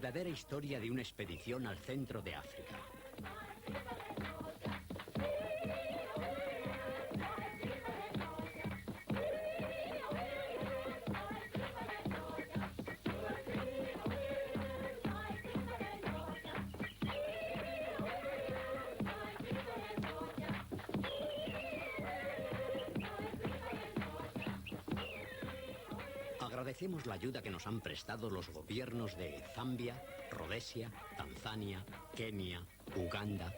verdadera historia de una expedición al centro de África. Agradecemos la ayuda que nos han prestado los gobiernos de Zambia, Rodesia, Tanzania, Kenia, Uganda,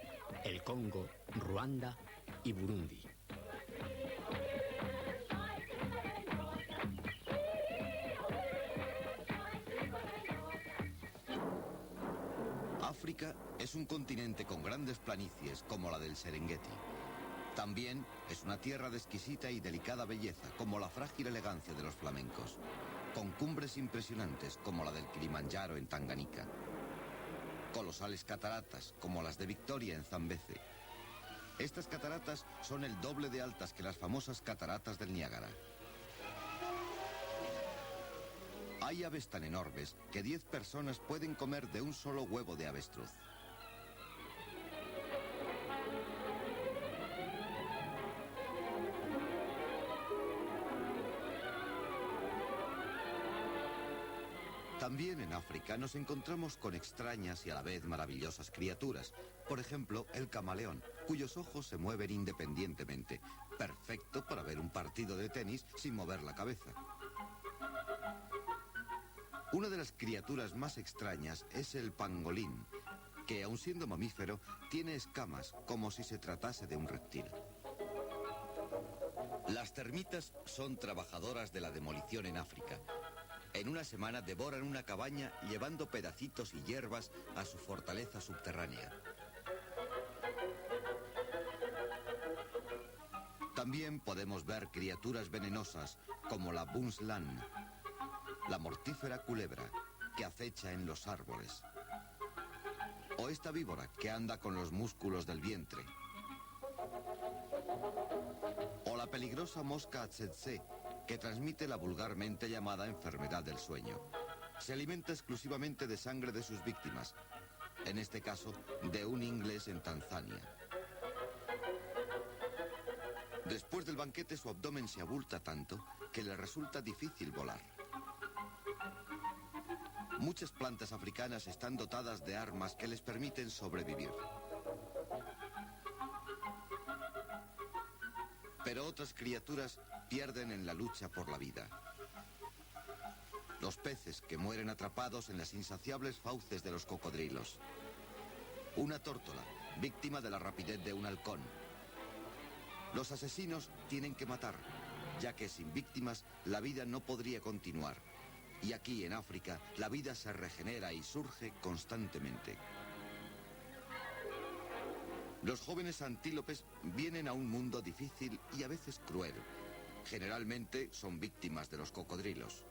el Congo, Ruanda y Burundi. África es un continente con grandes planicies como la del Serengeti. También es una tierra de exquisita y delicada belleza, como la frágil elegancia de los flamencos, con cumbres impresionantes como la del Kilimanjaro en Tanganica, colosales cataratas como las de Victoria en Zambeze. Estas cataratas son el doble de altas que las famosas cataratas del Niágara. Hay aves tan enormes que 10 personas pueden comer de un solo huevo de avestruz. También en África nos encontramos con extrañas y a la vez maravillosas criaturas. Por ejemplo, el camaleón, cuyos ojos se mueven independientemente. Perfecto para ver un partido de tenis sin mover la cabeza. Una de las criaturas más extrañas es el pangolín, que aun siendo mamífero, tiene escamas como si se tratase de un reptil. Las termitas son trabajadoras de la demolición en África. En una semana devoran una cabaña llevando pedacitos y hierbas a su fortaleza subterránea. También podemos ver criaturas venenosas como la bunslan, la mortífera culebra que acecha en los árboles, o esta víbora que anda con los músculos del vientre, o la peligrosa mosca tsetse, que transmite la vulgarmente llamada enfermedad del sueño. Se alimenta exclusivamente de sangre de sus víctimas, en este caso de un inglés en Tanzania. Después del banquete su abdomen se abulta tanto que le resulta difícil volar. Muchas plantas africanas están dotadas de armas que les permiten sobrevivir. Pero otras criaturas pierden en la lucha por la vida. Los peces que mueren atrapados en las insaciables fauces de los cocodrilos. Una tórtola, víctima de la rapidez de un halcón. Los asesinos tienen que matar, ya que sin víctimas la vida no podría continuar. Y aquí en África la vida se regenera y surge constantemente. Los jóvenes antílopes vienen a un mundo difícil y a veces cruel. Generalmente son víctimas de los cocodrilos.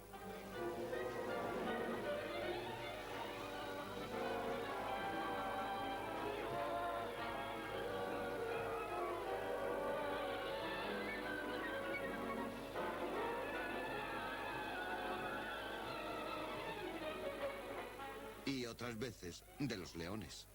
Y otras veces de los leones.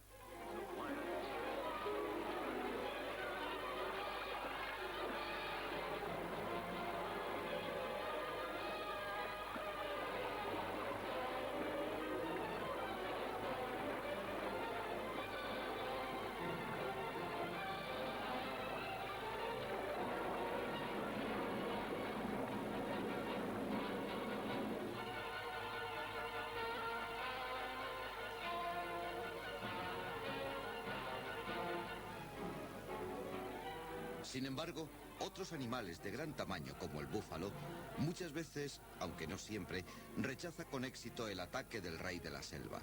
Sin embargo, otros animales de gran tamaño, como el búfalo, muchas veces, aunque no siempre, rechaza con éxito el ataque del rey de la selva.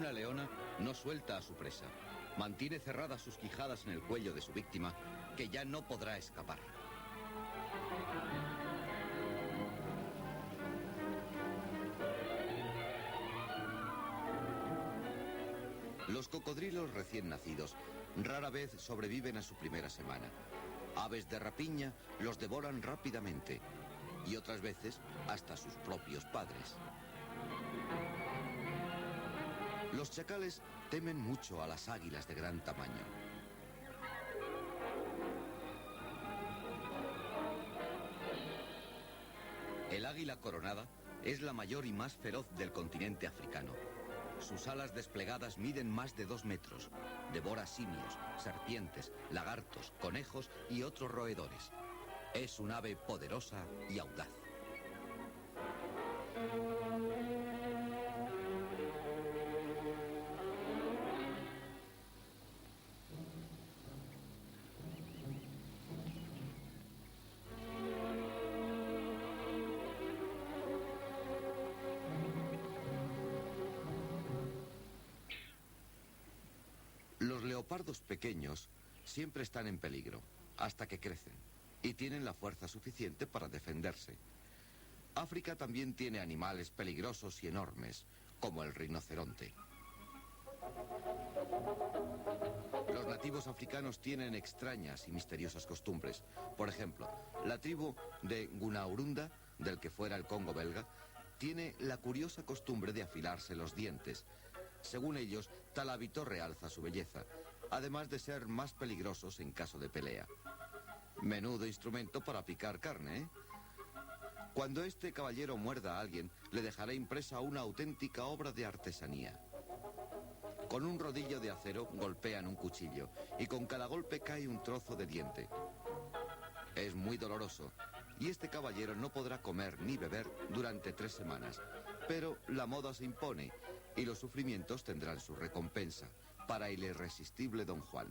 Una leona no suelta a su presa. Mantiene cerradas sus quijadas en el cuello de su víctima, que ya no podrá escapar. Los cocodrilos recién nacidos rara vez sobreviven a su primera semana. Aves de rapiña los devoran rápidamente y otras veces hasta sus propios padres. Los chacales temen mucho a las águilas de gran tamaño. El águila coronada es la mayor y más feroz del continente africano. Sus alas desplegadas miden más de 2 metros. Devora simios, serpientes, lagartos, conejos y otros roedores. Es un ave poderosa y audaz. Los leopardos pequeños siempre están en peligro, hasta que crecen, y tienen la fuerza suficiente para defenderse. África también tiene animales peligrosos y enormes, como el rinoceronte. Los nativos africanos tienen extrañas y misteriosas costumbres. Por ejemplo, la tribu de Gunaurunda, del que fuera el Congo belga, tiene la curiosa costumbre de afilarse los dientes. Según ellos, tal hábito realza su belleza, además de ser más peligrosos en caso de pelea. Menudo instrumento para picar carne, ¿eh? Cuando este caballero muerda a alguien, le dejará impresa una auténtica obra de artesanía. Con un rodillo de acero golpean un cuchillo y con cada golpe cae un trozo de diente. Es muy doloroso y este caballero no podrá comer ni beber durante 3 semanas. Pero la moda se impone y los sufrimientos tendrán su recompensa para el irresistible Don Juan.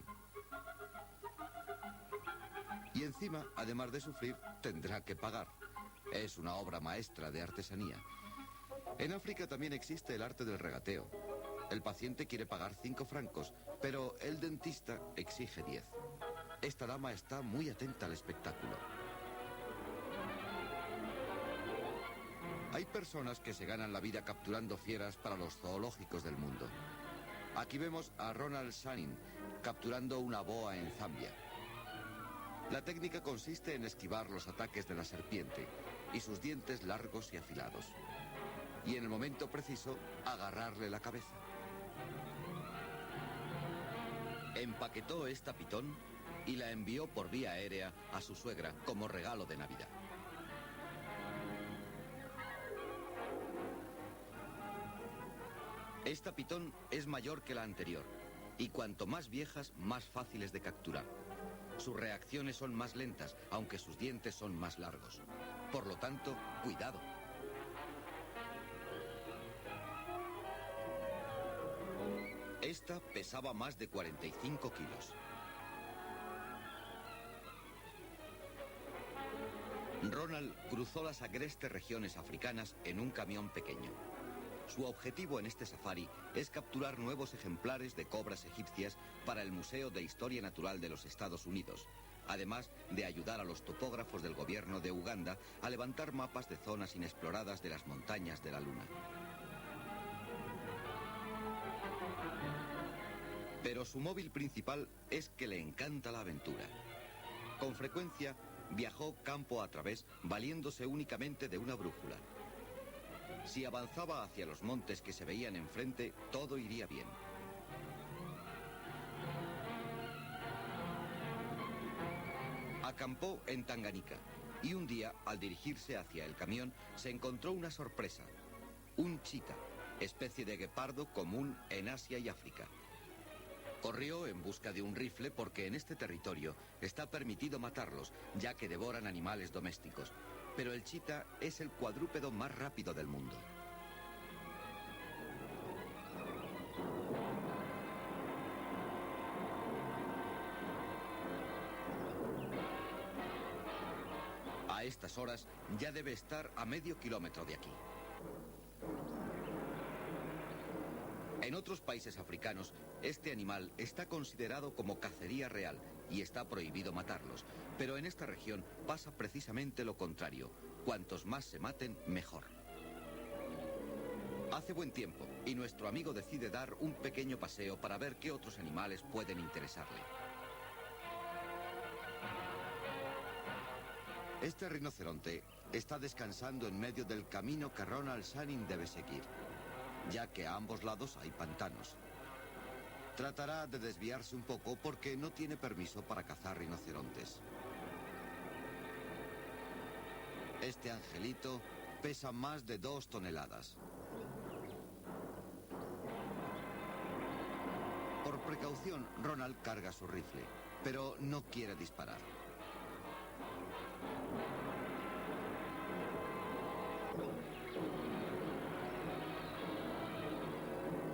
Y encima, además de sufrir, tendrá que pagar. Es una obra maestra de artesanía. En África también existe el arte del regateo. El paciente quiere pagar 5 francos, pero el dentista exige 10. Esta dama está muy atenta al espectáculo. Hay personas que se ganan la vida capturando fieras para los zoológicos del mundo. Aquí vemos a Ronald Sanin capturando una boa en Zambia. La técnica consiste en esquivar los ataques de la serpiente y sus dientes largos y afilados. Y en el momento preciso, agarrarle la cabeza. Empaquetó esta pitón y la envió por vía aérea a su suegra como regalo de Navidad. Esta pitón es mayor que la anterior, y cuanto más viejas, más fáciles de capturar. Sus reacciones son más lentas, aunque sus dientes son más largos. Por lo tanto, cuidado. Esta pesaba más de 45 kilos. Ronald cruzó las agrestes regiones africanas en un camión pequeño. Su objetivo en este safari es capturar nuevos ejemplares de cobras egipcias para el Museo de Historia Natural de los Estados Unidos, además de ayudar a los topógrafos del gobierno de Uganda a levantar mapas de zonas inexploradas de las montañas de la Luna. Pero su móvil principal es que le encanta la aventura. Con frecuencia viajó campo a través valiéndose únicamente de una brújula. Si avanzaba hacia los montes que se veían enfrente, todo iría bien. Acampó en Tanganica y un día, al dirigirse hacia el camión, se encontró una sorpresa. Un chita, especie de guepardo común en Asia y África. Corrió en busca de un rifle porque en este territorio está permitido matarlos, ya que devoran animales domésticos. Pero el chita es el cuadrúpedo más rápido del mundo. A estas horas ya debe estar a medio kilómetro de aquí. En otros países africanos, este animal está considerado como cacería real y está prohibido matarlos. Pero en esta región pasa precisamente lo contrario. Cuantos más se maten, mejor. Hace buen tiempo y nuestro amigo decide dar un pequeño paseo para ver qué otros animales pueden interesarle. Este rinoceronte está descansando en medio del camino que Ronald Channing debe seguir, ya que a ambos lados hay pantanos. Tratará de desviarse un poco porque no tiene permiso para cazar rinocerontes. Este angelito pesa más de 2 toneladas. Por precaución, Ronald carga su rifle, pero no quiere disparar.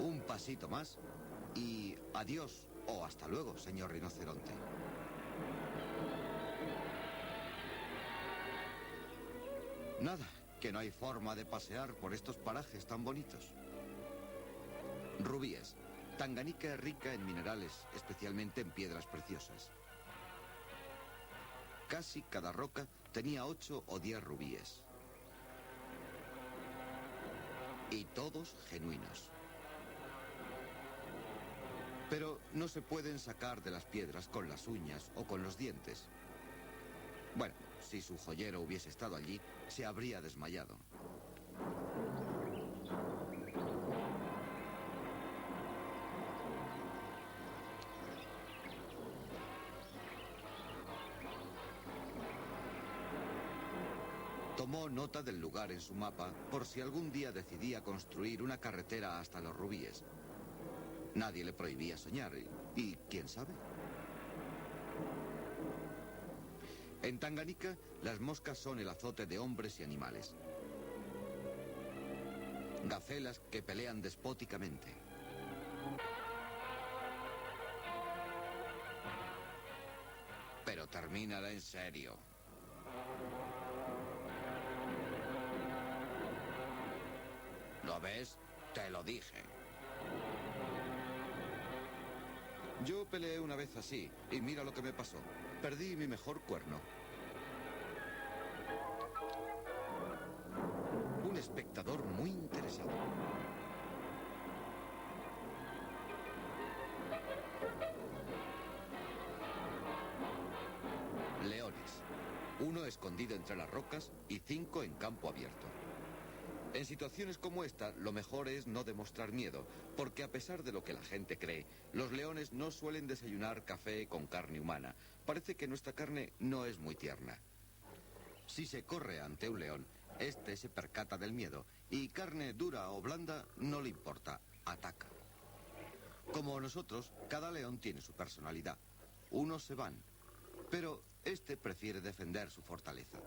Un pasito más y adiós o hasta luego, señor rinoceronte. Nada, que no hay forma de pasear por estos parajes tan bonitos. Rubíes. Tanganica es rica en minerales, especialmente en piedras preciosas. Casi cada roca tenía 8 o 10 rubíes. Y todos genuinos. Pero no se pueden sacar de las piedras con las uñas o con los dientes. Bueno, si su joyero hubiese estado allí, se habría desmayado. Tomó nota del lugar en su mapa por si algún día decidía construir una carretera hasta los rubíes. Nadie le prohibía soñar y quién sabe. En Tanganica, las moscas son el azote de hombres y animales. Gacelas que pelean despóticamente. Pero termínala en serio. ¿Lo ves? Te lo dije. Yo peleé una vez así, y mira lo que me pasó. Perdí mi mejor cuerno. Un espectador muy interesado. Leones. 1 escondido entre las rocas y 5 en campo abierto. En situaciones como esta, lo mejor es no demostrar miedo, porque a pesar de lo que la gente cree, los leones no suelen desayunar café con carne humana. Parece que nuestra carne no es muy tierna. Si se corre ante un león, este se percata del miedo, y carne dura o blanda no le importa, ataca. Como nosotros, cada león tiene su personalidad. Unos se van, pero este prefiere defender su fortaleza.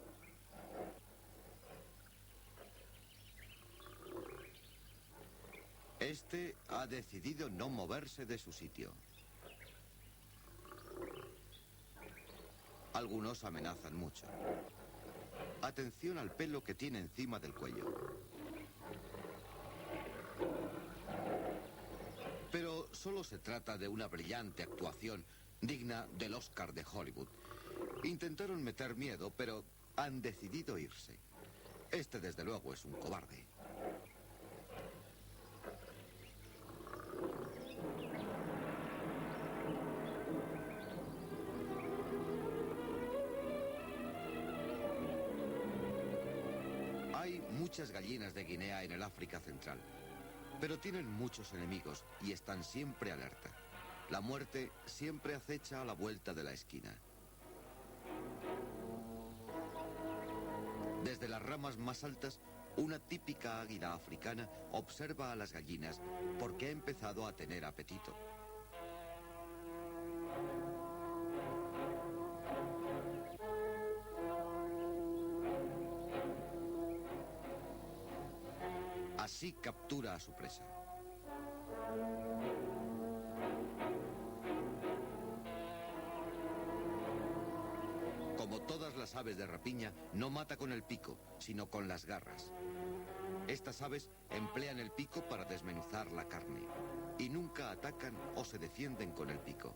Este ha decidido no moverse de su sitio. Algunos amenazan mucho. Atención al pelo que tiene encima del cuello. Pero solo se trata de una brillante actuación digna del Oscar de Hollywood. Intentaron meter miedo, pero han decidido irse. Este, desde luego, es un cobarde. Hay muchas gallinas de Guinea en el África Central, pero tienen muchos enemigos y están siempre alerta. La muerte siempre acecha a la vuelta de la esquina. Desde las ramas más altas, una típica águila africana observa a las gallinas porque ha empezado a tener apetito. Así captura a su presa. Como todas las aves de rapiña, no mata con el pico, sino con las garras. Estas aves emplean el pico para desmenuzar la carne y nunca atacan o se defienden con el pico.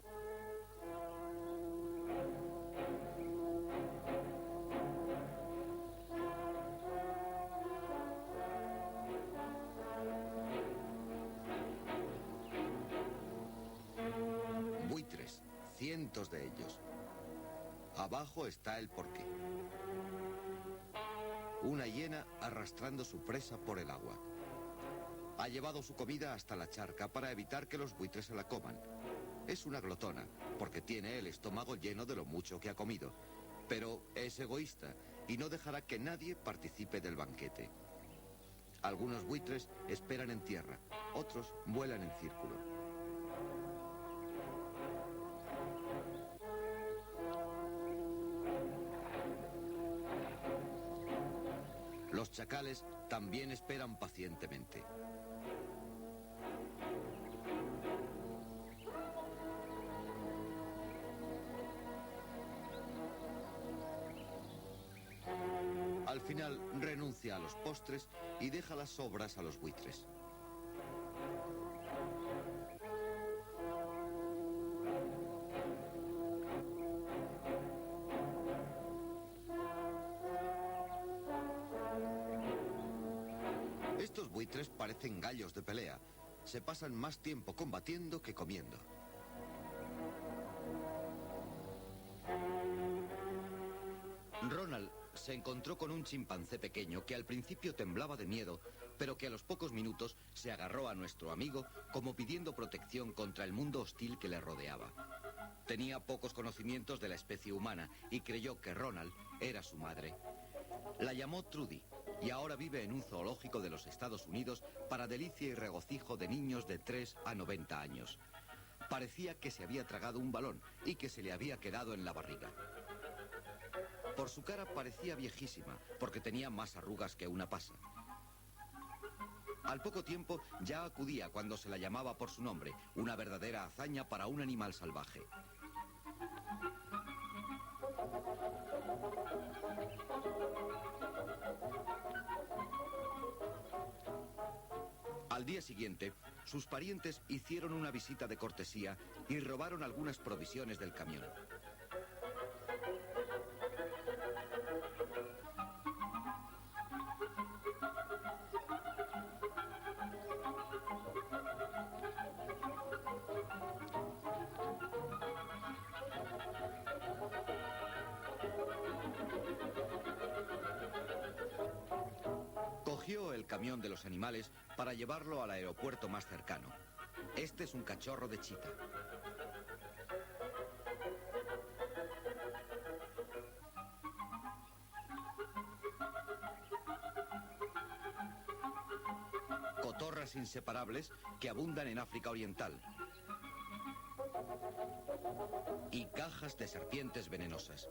Buitres, cientos de ellos. Abajo está el porqué. Una hiena arrastrando su presa por el agua. Ha llevado su comida hasta la charca para evitar que los buitres se la coman. Es una glotona, porque tiene el estómago lleno de lo mucho que ha comido. Pero es egoísta y no dejará que nadie participe del banquete. Algunos buitres esperan en tierra, otros vuelan en círculo. Los chacales también esperan pacientemente. Al final renuncia a los postres y deja las sobras a los buitres. Estos buitres parecen gallos de pelea. Se pasan más tiempo combatiendo que comiendo. Ronald se encontró con un chimpancé pequeño que al principio temblaba de miedo, pero que a los pocos minutos se agarró a nuestro amigo como pidiendo protección contra el mundo hostil que le rodeaba. Tenía pocos conocimientos de la especie humana y creyó que Ronald era su madre. La llamó Trudy y ahora vive en un zoológico de los Estados Unidos para delicia y regocijo de niños de 3 a 90 años. Parecía que se había tragado un balón y que se le había quedado en la barriga. Por su cara parecía viejísima, porque tenía más arrugas que una pasa. Al poco tiempo ya acudía cuando se la llamaba por su nombre, una verdadera hazaña para un animal salvaje. Al día siguiente, sus parientes hicieron una visita de cortesía y robaron algunas provisiones del camión. Cogió el camión de los animales para llevarlo al aeropuerto más cercano. Este es un cachorro de chita. Cotorras inseparables que abundan en África Oriental. Y cajas de serpientes venenosas.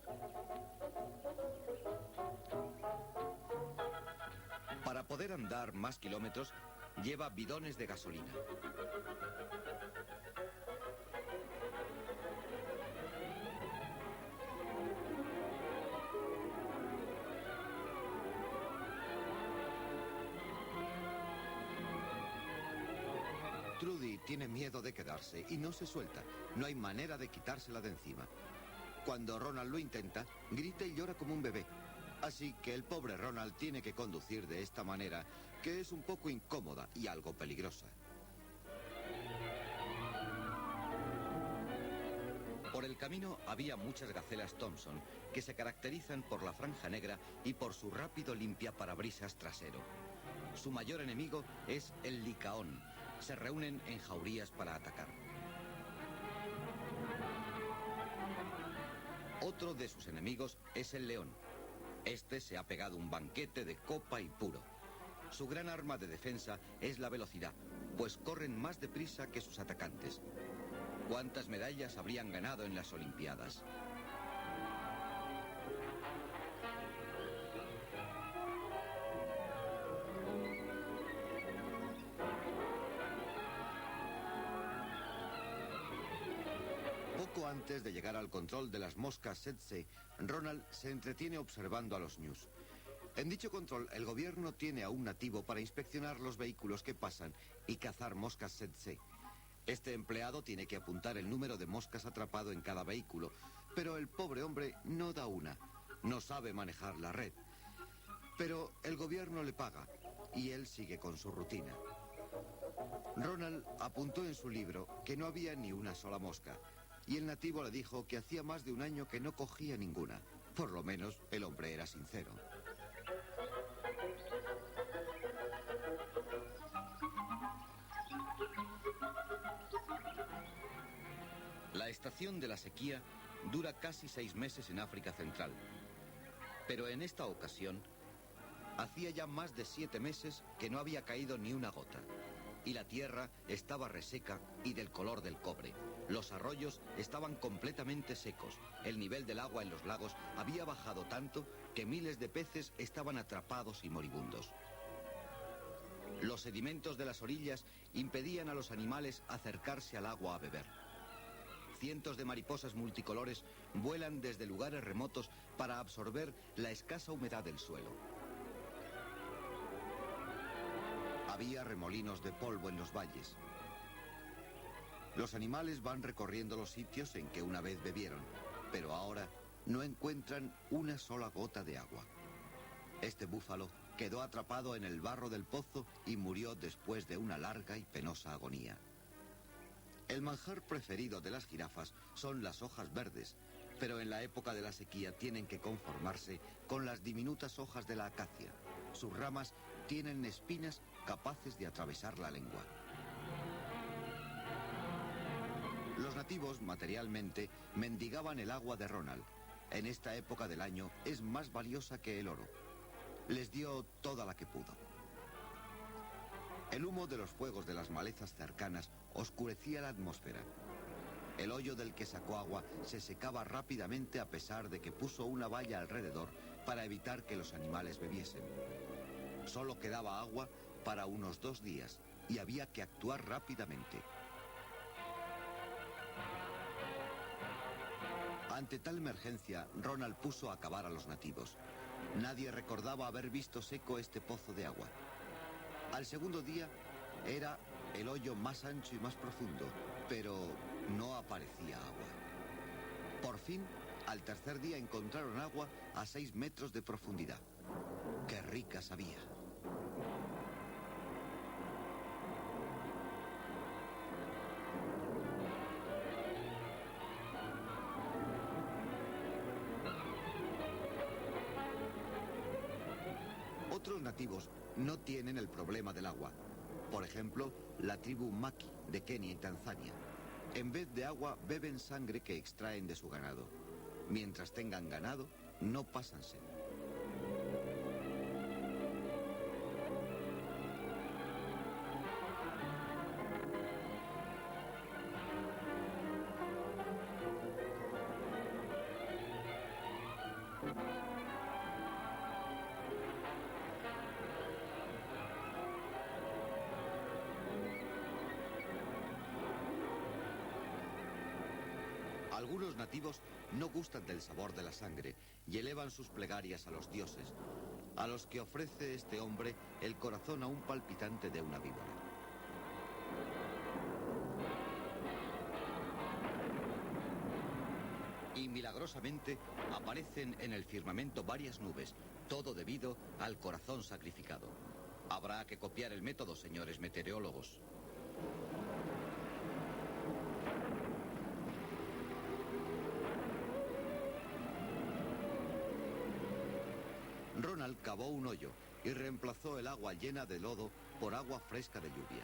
Para poder andar más kilómetros, lleva bidones de gasolina. Trudy tiene miedo de quedarse y no se suelta. No hay manera de quitársela de encima. Cuando Ronald lo intenta, grita y llora como un bebé. Así que el pobre Ronald tiene que conducir de esta manera, que es un poco incómoda y algo peligrosa. Por el camino había muchas gacelas Thompson, que se caracterizan por la franja negra y por su rápido limpiaparabrisas trasero. Su mayor enemigo es el licaón. Se reúnen en jaurías para atacar. Otro de sus enemigos es el león. Este se ha pegado un banquete de copa y puro. Su gran arma de defensa es la velocidad, pues corren más deprisa que sus atacantes. ¿Cuántas medallas habrían ganado en las Olimpiadas? Poco antes de llegar al control de las moscas tsetse, Ronald se entretiene observando a los ñus. En dicho control, el gobierno tiene a un nativo para inspeccionar los vehículos que pasan y cazar moscas tsetse. Este empleado tiene que apuntar el número de moscas atrapado en cada vehículo, pero el pobre hombre no da una. No sabe manejar la red. Pero el gobierno le paga y él sigue con su rutina. Ronald apuntó en su libro que no había ni una sola mosca, y el nativo le dijo que hacía más de un año que no cogía ninguna. Por lo menos el hombre era sincero. La estación de la sequía dura casi 6 meses en África Central. Pero en esta ocasión, hacía ya más de 7 meses que no había caído ni una gota. Y la tierra estaba reseca y del color del cobre. Los arroyos estaban completamente secos. El nivel del agua en los lagos había bajado tanto que miles de peces estaban atrapados y moribundos. Los sedimentos de las orillas impedían a los animales acercarse al agua a beber. Cientos de mariposas multicolores vuelan desde lugares remotos para absorber la escasa humedad del suelo. Había remolinos de polvo en los valles. Los animales van recorriendo los sitios en que una vez bebieron, pero ahora no encuentran una sola gota de agua. Este búfalo quedó atrapado en el barro del pozo y murió después de una larga y penosa agonía. El manjar preferido de las jirafas son las hojas verdes, pero en la época de la sequía tienen que conformarse con las diminutas hojas de la acacia. Sus ramas tienen espinas capaces de atravesar la lengua. Los nativos, materialmente, mendigaban el agua de Ronald. En esta época del año es más valiosa que el oro. Les dio toda la que pudo. El humo de los fuegos de las malezas cercanas oscurecía la atmósfera. El hoyo del que sacó agua se secaba rápidamente a pesar de que puso una valla alrededor para evitar que los animales bebiesen. Solo quedaba agua para unos 2 días y había que actuar rápidamente. Ante tal emergencia, Ronald puso a cavar a los nativos. Nadie recordaba haber visto seco este pozo de agua. Al segundo día era el hoyo más ancho y más profundo, pero no aparecía agua. Por fin, al tercer día encontraron agua a 6 metros de profundidad. ¡Qué rica sabía! Otros nativos no tienen el problema del agua. Por ejemplo, la tribu Maki de Kenia y Tanzania. En vez de agua, beben sangre que extraen de su ganado. Mientras tengan ganado, no pasan sed. Algunos nativos no gustan del sabor de la sangre y elevan sus plegarias a los dioses, a los que ofrece este hombre el corazón aún palpitante de una víbora. Y milagrosamente aparecen en el firmamento varias nubes, todo debido al corazón sacrificado. Habrá que copiar el método, señores meteorólogos. Ronald cavó un hoyo y reemplazó el agua llena de lodo por agua fresca de lluvia.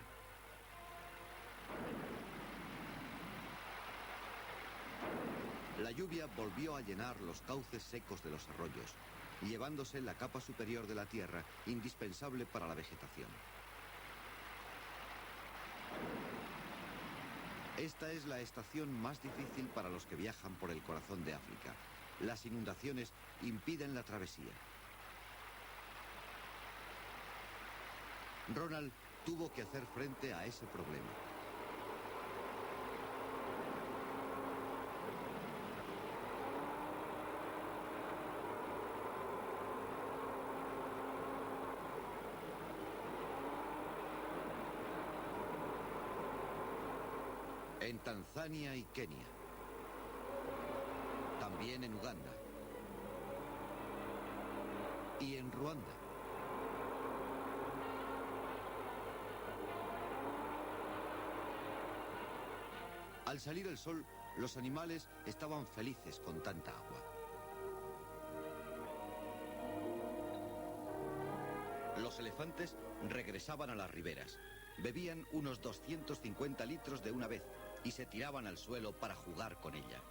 La lluvia volvió a llenar los cauces secos de los arroyos, llevándose la capa superior de la tierra indispensable para la vegetación. Esta es la estación más difícil para los que viajan por el corazón de África. Las inundaciones impiden la travesía. Ronald tuvo que hacer frente a ese problema. en Tanzania y Kenia, también en Uganda y en Ruanda. Al salir el sol, los animales estaban felices con tanta agua. Los elefantes regresaban a las riberas, bebían unos 250 litros de una vez y se tiraban al suelo para jugar con ella.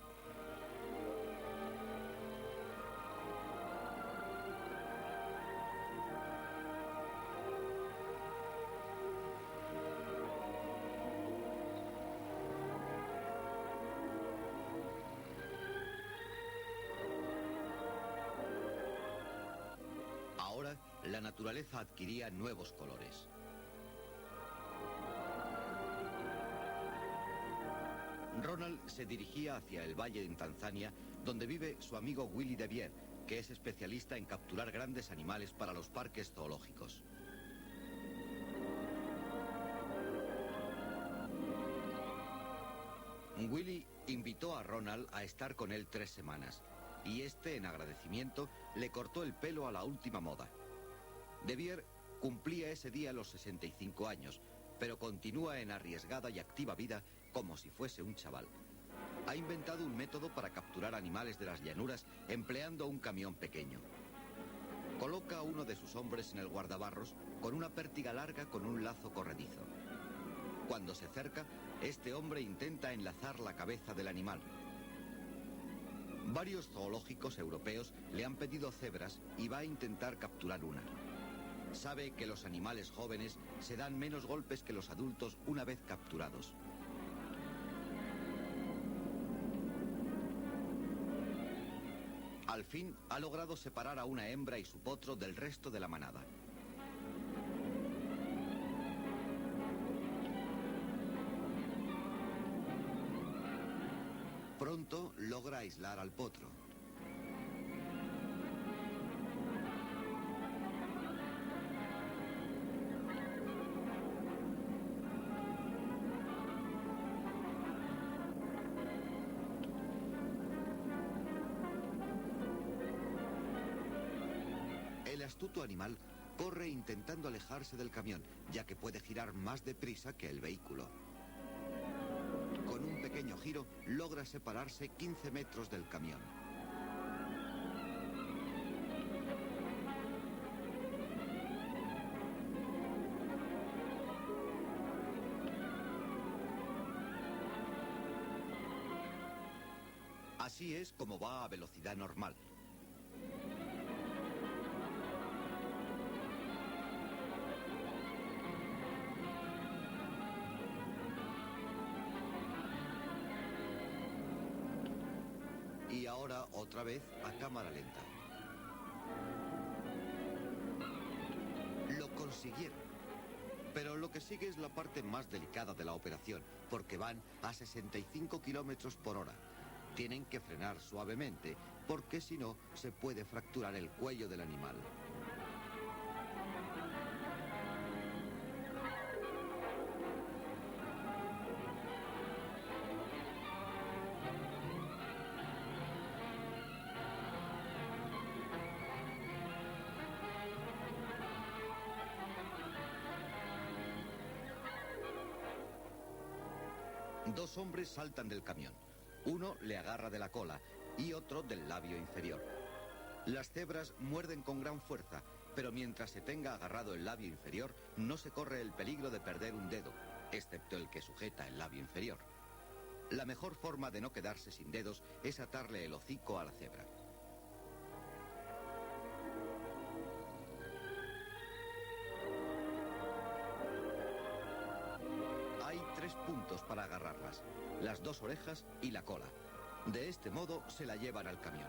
Ahora, la naturaleza adquiría nuevos colores. Ronald se dirigía hacia el valle en Tanzania, donde vive su amigo Willy de Beer, que es especialista en capturar grandes animales para los parques zoológicos. Willy invitó a Ronald a estar con él 3 semanas, y este, en agradecimiento, le cortó el pelo a la última moda. De Beer cumplía ese día los 65 años, pero continúa en arriesgada y activa vida como si fuese un chaval. Ha inventado un método para capturar animales de las llanuras empleando un camión pequeño. Coloca a uno de sus hombres en el guardabarros con una pértiga larga con un lazo corredizo. Cuando se acerca, este hombre intenta enlazar la cabeza del animal. Varios zoológicos europeos le han pedido cebras y va a intentar capturar una. Sabe que los animales jóvenes se dan menos golpes que los adultos una vez capturados. Al fin ha logrado separar a una hembra y su potro del resto de la manada. Pronto logra aislar al potro. El astuto animal corre intentando alejarse del camión, ya que puede girar más deprisa que el vehículo. Con un pequeño giro, logra separarse 15 metros del camión. Así es como va a velocidad normal. Y ahora otra vez a cámara lenta. Lo consiguieron. Pero lo que sigue es la parte más delicada de la operación, porque van a 65 kilómetros por hora. Tienen que frenar suavemente, porque si no, se puede fracturar el cuello del animal. Dos hombres saltan del camión. Uno le agarra de la cola y otro del labio inferior. Las cebras muerden con gran fuerza, pero mientras se tenga agarrado el labio inferior, no se corre el peligro de perder un dedo, excepto el que sujeta el labio inferior. La mejor forma de no quedarse sin dedos es atarle el hocico a la cebra. Hay 3 puntos para agarrarlas, las 2 orejas y la cola. De este modo se la llevan al camión.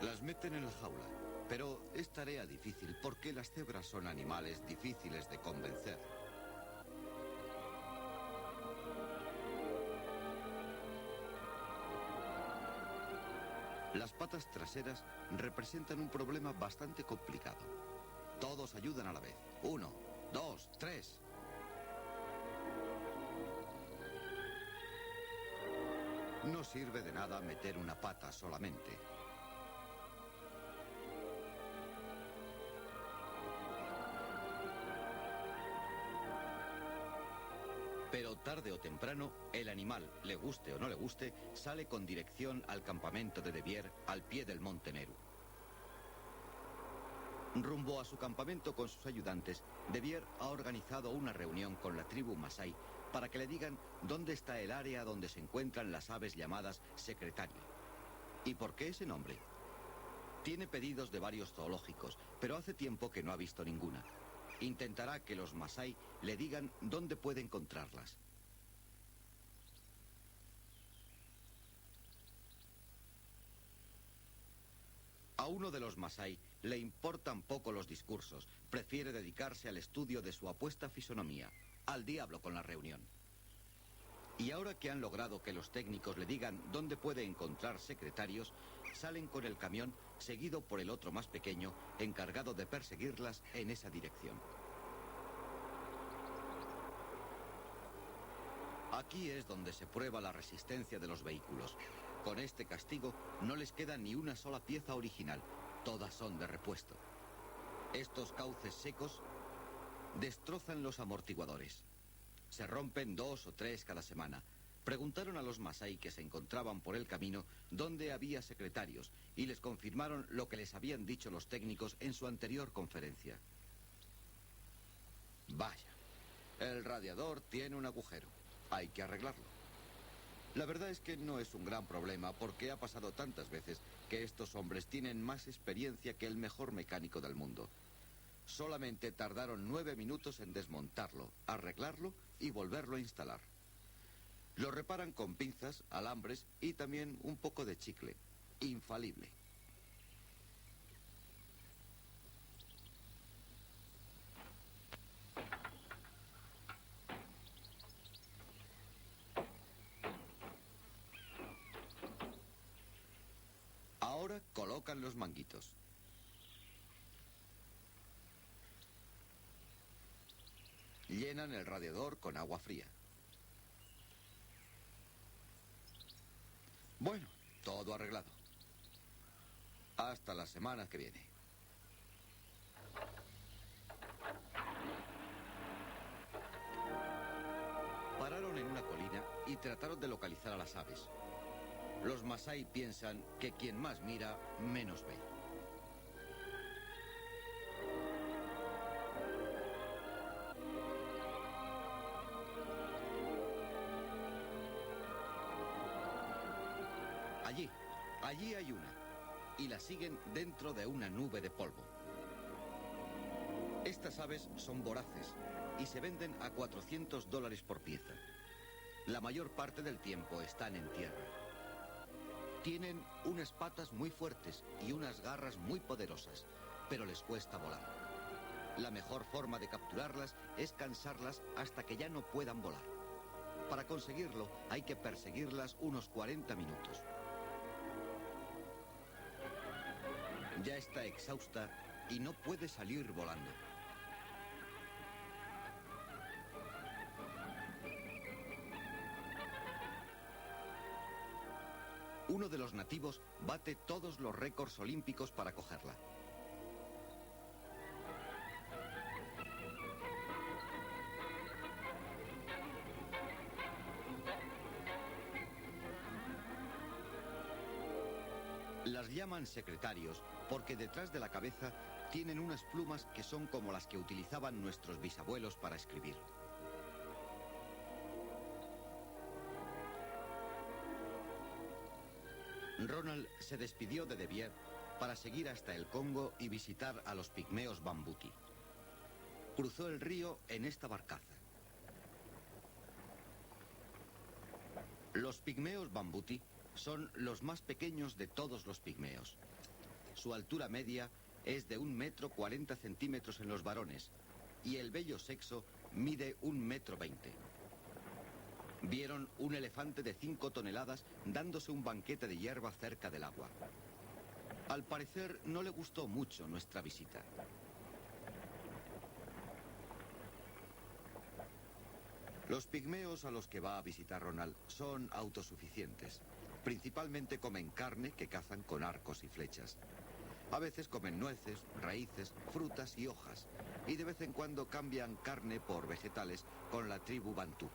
Las meten en la jaula, pero es tarea difícil porque las cebras son animales difíciles de convencer. patas traseras representan un problema bastante complicado. Todos ayudan a la vez. 1, 2, 3. No sirve de nada meter una pata solamente. Pero tarde o temprano, el animal, le guste o no le guste, sale con dirección al campamento de De Beer, al pie del monte Meru. Rumbo a su campamento con sus ayudantes, De Beer ha organizado una reunión con la tribu Masái para que le digan dónde está el área donde se encuentran las aves llamadas secretario. ¿Y por qué ese nombre? Tiene pedidos de varios zoológicos, pero hace tiempo que no ha visto ninguna. Intentará que los Masái le digan dónde puede encontrarlas. A uno de los Masái le importan poco los discursos. Prefiere dedicarse al estudio de su apuesta fisonomía. Al diablo con la reunión. Y ahora que han logrado que los técnicos le digan dónde puede encontrar secretarios, salen con el camión, seguido por el otro más pequeño, encargado de perseguirlas en esa dirección. Aquí es donde se prueba la resistencia de los vehículos. Con este castigo no les queda ni una sola pieza original, todas son de repuesto. Estos cauces secos destrozan los amortiguadores. Se rompen 2 o 3 cada semana. Preguntaron a los Masái que se encontraban por el camino dónde había secretarios y les confirmaron lo que les habían dicho los técnicos en su anterior conferencia. Vaya, el radiador tiene un agujero. Hay que arreglarlo. La verdad es que no es un gran problema porque ha pasado tantas veces que estos hombres tienen más experiencia que el mejor mecánico del mundo. Solamente tardaron 9 minutos en desmontarlo, arreglarlo y volverlo a instalar. Lo reparan con pinzas, alambres y también un poco de chicle. Infalible. Ahora colocan los manguitos. Llenan el radiador con agua fría. Bueno, todo arreglado. Hasta la semana que viene. Pararon en una colina y trataron de localizar a las aves. Los Masái piensan que quien más mira, menos ve. Allí hay una, y la siguen dentro de una nube de polvo. Estas aves son voraces y se venden a $400 por pieza. La mayor parte del tiempo están en tierra. Tienen unas patas muy fuertes y unas garras muy poderosas, pero les cuesta volar. La mejor forma de capturarlas es cansarlas hasta que ya no puedan volar. Para conseguirlo hay que perseguirlas unos 40 minutos. Ya está exhausta y no puede salir volando. Uno de los nativos bate todos los récords olímpicos para cogerla. Las llaman secretarios porque detrás de la cabeza tienen unas plumas que son como las que utilizaban nuestros bisabuelos para escribir. Ronald se despidió de De Beer para seguir hasta el Congo y visitar a los pigmeos Bambuti. Cruzó el río en esta barcaza. Los pigmeos Bambuti son los más pequeños de todos los pigmeos. Su altura media es de 1,40 m en los varones y el bello sexo mide 1,20 m. Vieron un elefante de 5 toneladas dándose un banquete de hierba cerca del agua. Al parecer, no le gustó mucho nuestra visita. Los pigmeos a los que va a visitar Ronald son autosuficientes. Principalmente comen carne que cazan con arcos y flechas. A veces comen nueces, raíces, frutas y hojas. Y de vez en cuando cambian carne por vegetales con la tribu bantú.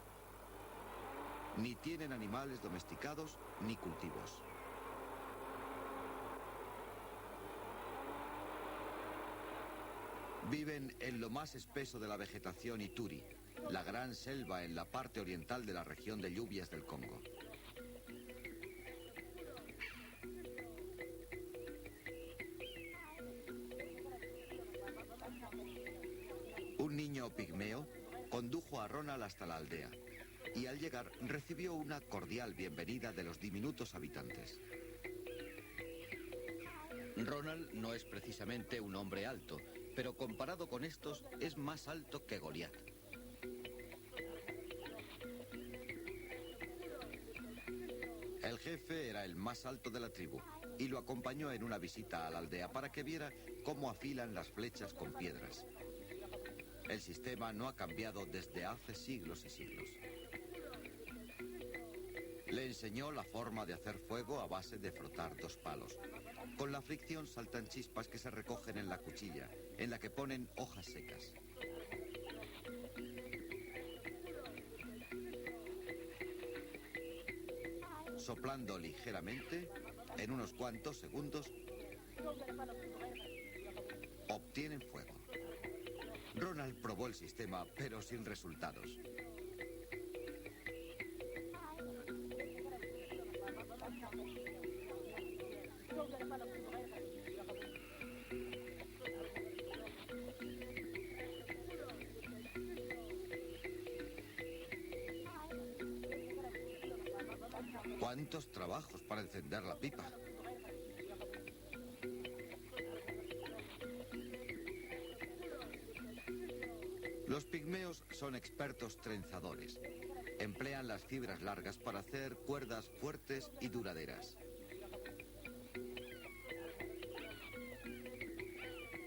Ni tienen animales domesticados ni cultivos. Viven en lo más espeso de la vegetación Ituri, la gran selva en la parte oriental de la región de lluvias del Congo. Un niño pigmeo condujo a Ronald hasta la aldea y al llegar recibió una cordial bienvenida de los diminutos habitantes. Ronald no es precisamente un hombre alto, pero comparado con estos es más alto que Goliat. El jefe era el más alto de la tribu y lo acompañó en una visita a la aldea para que viera cómo afilan las flechas con piedras. El sistema no ha cambiado desde hace siglos y siglos. Le enseñó la forma de hacer fuego a base de frotar dos palos. Con la fricción saltan chispas que se recogen en la cuchilla, en la que ponen hojas secas. Soplando ligeramente, en unos cuantos segundos, obtienen fuego. Ronald probó el sistema, pero sin resultados. ¿Cuántos trabajos para encender la pipa? Los pigmeos son expertos trenzadores. Emplean las fibras largas para hacer cuerdas fuertes y duraderas.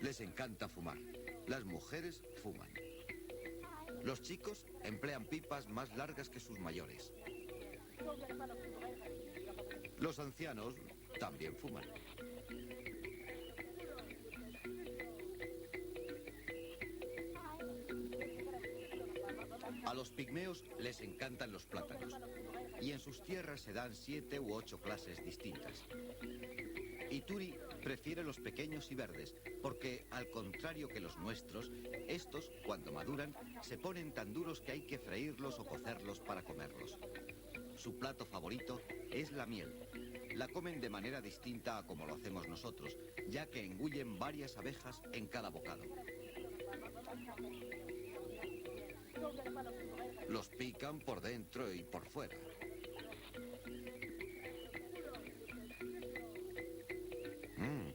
Les encanta fumar. Las mujeres fuman. Los chicos emplean pipas más largas que sus mayores. Los ancianos también fuman. A los pigmeos les encantan los plátanos y en sus tierras se dan 7 u 8 clases distintas. Ituri prefiere los pequeños y verdes porque, al contrario que los nuestros, estos, cuando maduran, se ponen tan duros que hay que freírlos o cocerlos para comerlos. Su plato favorito es la miel. La comen de manera distinta a como lo hacemos nosotros, ya que engullen varias abejas en cada bocado. Los pican por dentro y por fuera.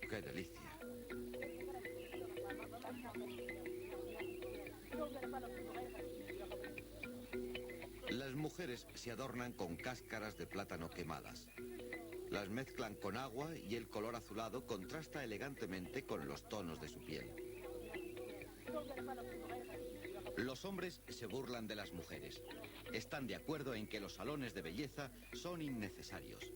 ¡Qué delicia! Las mujeres se adornan con cáscaras de plátano quemadas. Las mezclan con agua y el color azulado contrasta elegantemente con los tonos de su piel. Los hombres se burlan de las mujeres. Están de acuerdo en que los salones de belleza son innecesarios.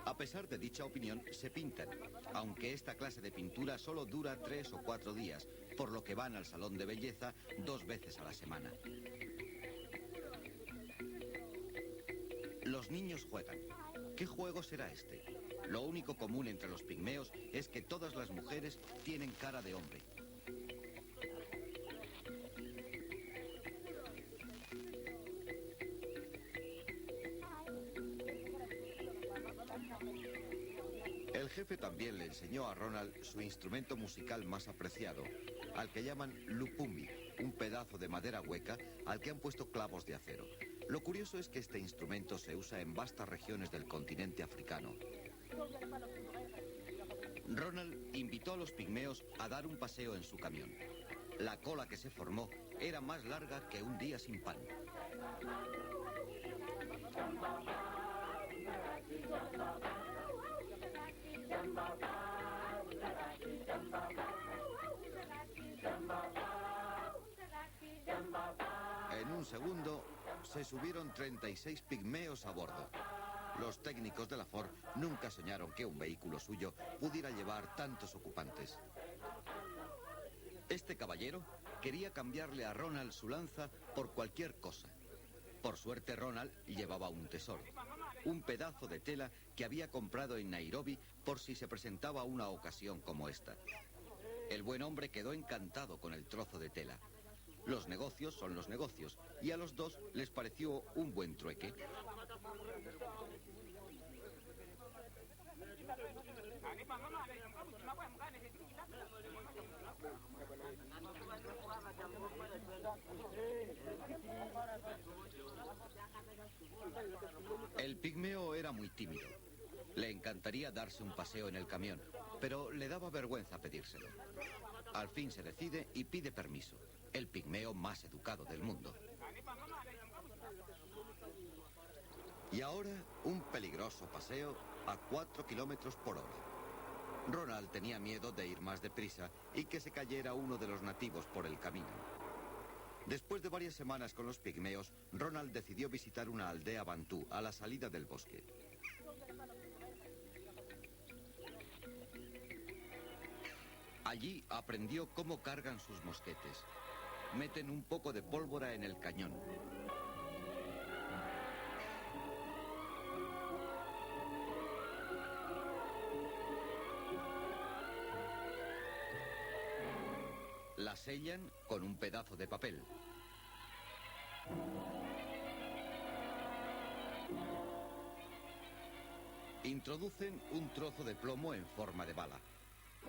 A pesar de dicha opinión, se pintan, aunque esta clase de pintura solo dura 3 o 4 días, por lo que van al salón de belleza 2 veces a la semana. Los niños juegan. ¿Qué juego será este? Lo único común entre los pigmeos es que todas las mujeres tienen cara de hombre. El jefe también le enseñó a Ronald su instrumento musical más apreciado, al que llaman lupumbi, un pedazo de madera hueca al que han puesto clavos de acero. Lo curioso es que este instrumento se usa en vastas regiones del continente africano. Ronald invitó a los pigmeos a dar un paseo en su camión. La cola que se formó era más larga que un día sin pan. un segundo, se subieron 36 pigmeos a bordo. Los técnicos de la Ford nunca soñaron que un vehículo suyo pudiera llevar tantos ocupantes. Este caballero quería cambiarle a Ronald su lanza por cualquier cosa. Por suerte, Ronald llevaba un tesoro, un pedazo de tela que había comprado en Nairobi por si se presentaba una ocasión como esta. El buen hombre quedó encantado con el trozo de tela. Los negocios son los negocios, y a los dos les pareció un buen trueque. El pigmeo era muy tímido. Le encantaría darse un paseo en el camión, pero le daba vergüenza pedírselo. Al fin se decide y pide permiso. El pigmeo más educado del mundo. Y ahora, un peligroso paseo a 4 kilómetros por hora. Ronald tenía miedo de ir más deprisa y que se cayera uno de los nativos por el camino. Después de varias semanas con los pigmeos, Ronald decidió visitar una aldea bantú a la salida del bosque. Allí aprendió cómo cargan sus mosquetes. Meten un poco de pólvora en el cañón. La sellan con un pedazo de papel. Introducen un trozo de plomo en forma de bala.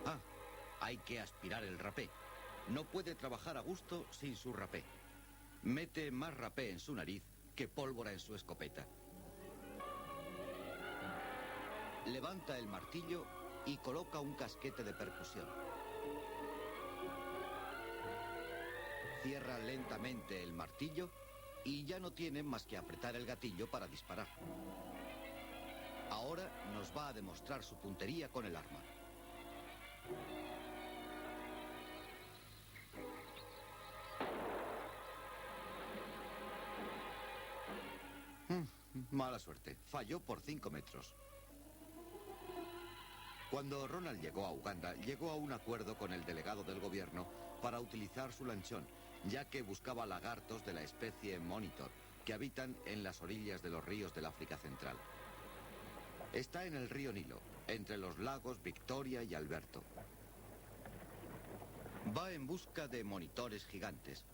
Ah, hay que aspirar el rapé. No puede trabajar a gusto sin su rapé. Mete más rapé en su nariz que pólvora en su escopeta. Levanta el martillo y coloca un casquete de percusión. Cierra lentamente el martillo y ya no tiene más que apretar el gatillo para disparar. Ahora nos va a demostrar su puntería con el arma. Mala suerte. Falló por 5 metros. Cuando Ronald llegó a Uganda, llegó a un acuerdo con el delegado del gobierno para utilizar su lanchón, ya que buscaba lagartos de la especie Monitor, que habitan en las orillas de los ríos del África Central. Está en el río Nilo, entre los lagos Victoria y Alberto. Va en busca de monitores gigantes.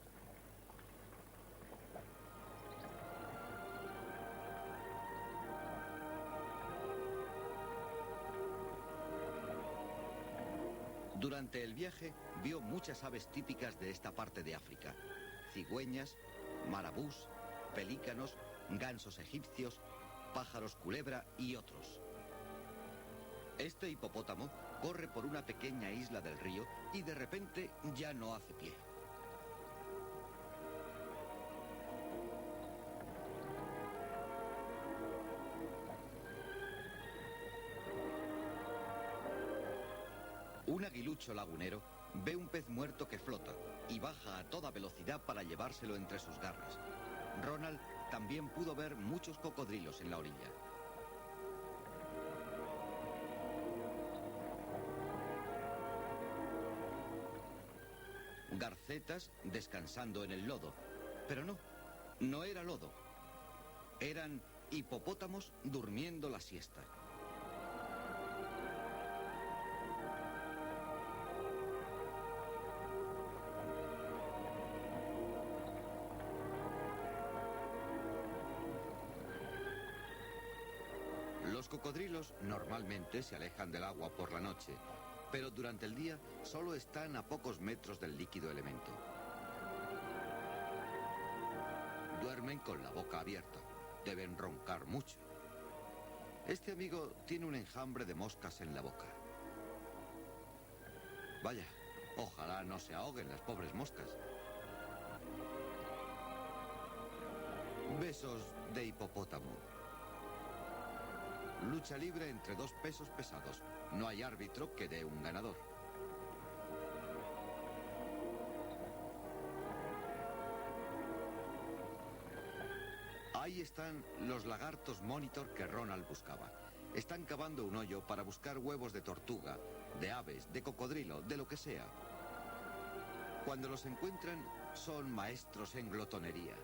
Durante el viaje vio muchas aves típicas de esta parte de África. Cigüeñas, marabús, pelícanos, gansos egipcios, pájaros culebra y otros. Este hipopótamo corre por una pequeña isla del río y de repente ya no hace pie. Un aguilucho lagunero ve un pez muerto que flota y baja a toda velocidad para llevárselo entre sus garras. Ronald también pudo ver muchos cocodrilos en la orilla. Garcetas descansando en el lodo, pero no era lodo. Eran hipopótamos durmiendo la siesta. Los cocodrilos normalmente se alejan del agua por la noche, pero durante el día solo están a pocos metros del líquido elemento. Duermen con la boca abierta. Deben roncar mucho. Este amigo tiene un enjambre de moscas en la boca. Vaya, ojalá no se ahoguen las pobres moscas. Besos de hipopótamo. Lucha libre entre dos pesos pesados. No hay árbitro que dé un ganador. Ahí están los lagartos Monitor que Ronald buscaba. Están cavando un hoyo para buscar huevos de tortuga, de aves, de cocodrilo, de lo que sea. Cuando los encuentran, son maestros en glotonería.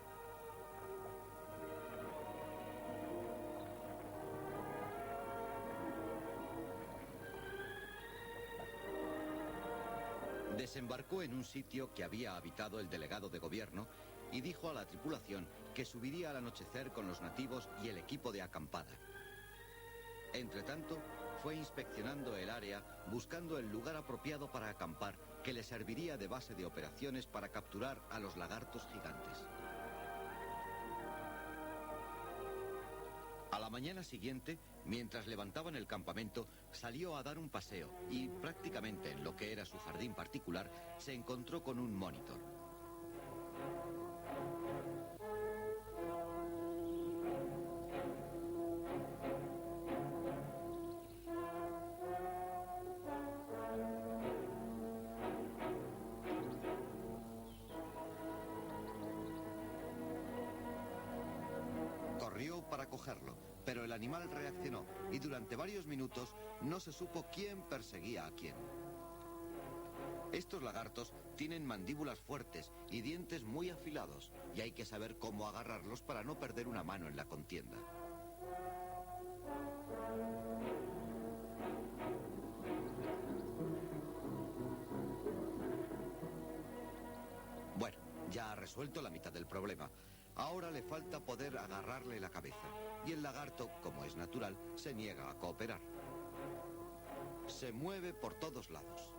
Desembarcó en un sitio que había habitado el delegado de gobierno y dijo a la tripulación que subiría al anochecer con los nativos y el equipo de acampada. Entretanto, fue inspeccionando el área buscando el lugar apropiado para acampar que le serviría de base de operaciones para capturar a los lagartos gigantes. A la mañana siguiente, mientras levantaban el campamento, salió a dar un paseo y prácticamente en lo que era su jardín particular se encontró con un Monitor. Corrió para cogerlo, pero el animal reaccionó y durante varios minutos no se supo quién perseguía a quién. Estos lagartos tienen mandíbulas fuertes y dientes muy afilados y hay que saber cómo agarrarlos para no perder una mano en la contienda. Bueno, ya ha resuelto la mitad del problema. Ahora le falta poder agarrarle la cabeza. Y el lagarto, como es natural, se niega a cooperar. Se mueve por todos lados.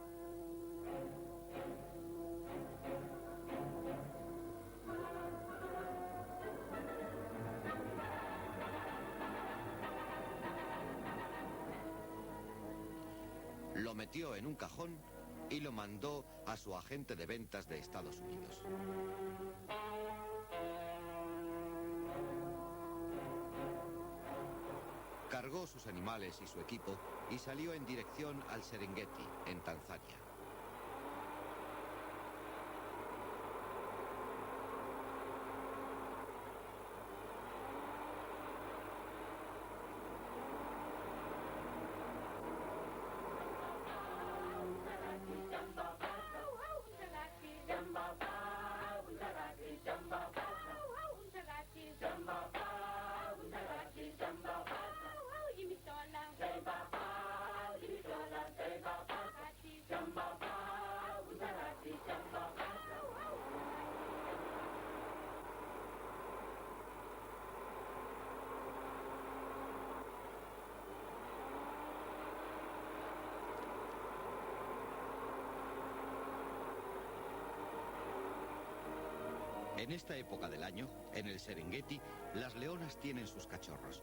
Lo metió en un cajón y lo mandó a su agente de ventas de Estados Unidos. Cargó sus animales y su equipo y salió en dirección al Serengeti, en Tanzania. En esta época del año, en el Serengeti, las leonas tienen sus cachorros.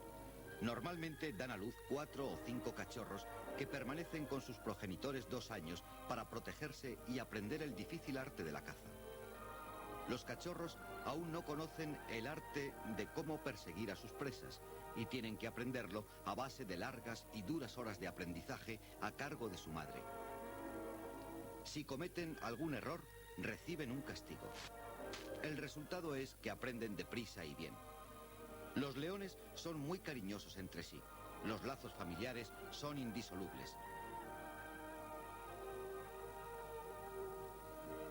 Normalmente dan a luz 4 o 5 cachorros que permanecen con sus progenitores 2 años para protegerse y aprender el difícil arte de la caza. Los cachorros aún no conocen el arte de cómo perseguir a sus presas y tienen que aprenderlo a base de largas y duras horas de aprendizaje a cargo de su madre. Si cometen algún error, reciben un castigo. El resultado es que aprenden deprisa y bien. Los leones son muy cariñosos entre sí. Los lazos familiares son indisolubles.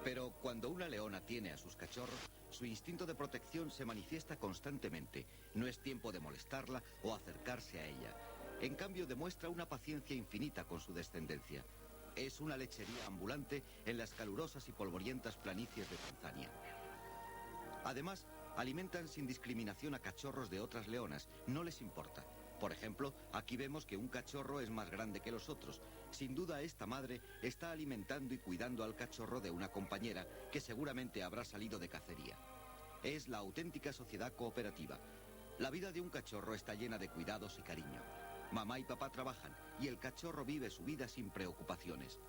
Pero cuando una leona tiene a sus cachorros, su instinto de protección se manifiesta constantemente. No es tiempo de molestarla o acercarse a ella. En cambio, demuestra una paciencia infinita con su descendencia. Es una lechería ambulante en las calurosas y polvorientas planicies de Tanzania. Además, alimentan sin discriminación a cachorros de otras leonas, no les importa. Por ejemplo, aquí vemos que un cachorro es más grande que los otros. Sin duda, esta madre está alimentando y cuidando al cachorro de una compañera que seguramente habrá salido de cacería. Es la auténtica sociedad cooperativa. La vida de un cachorro está llena de cuidados y cariño. Mamá y papá trabajan y el cachorro vive su vida sin preocupaciones.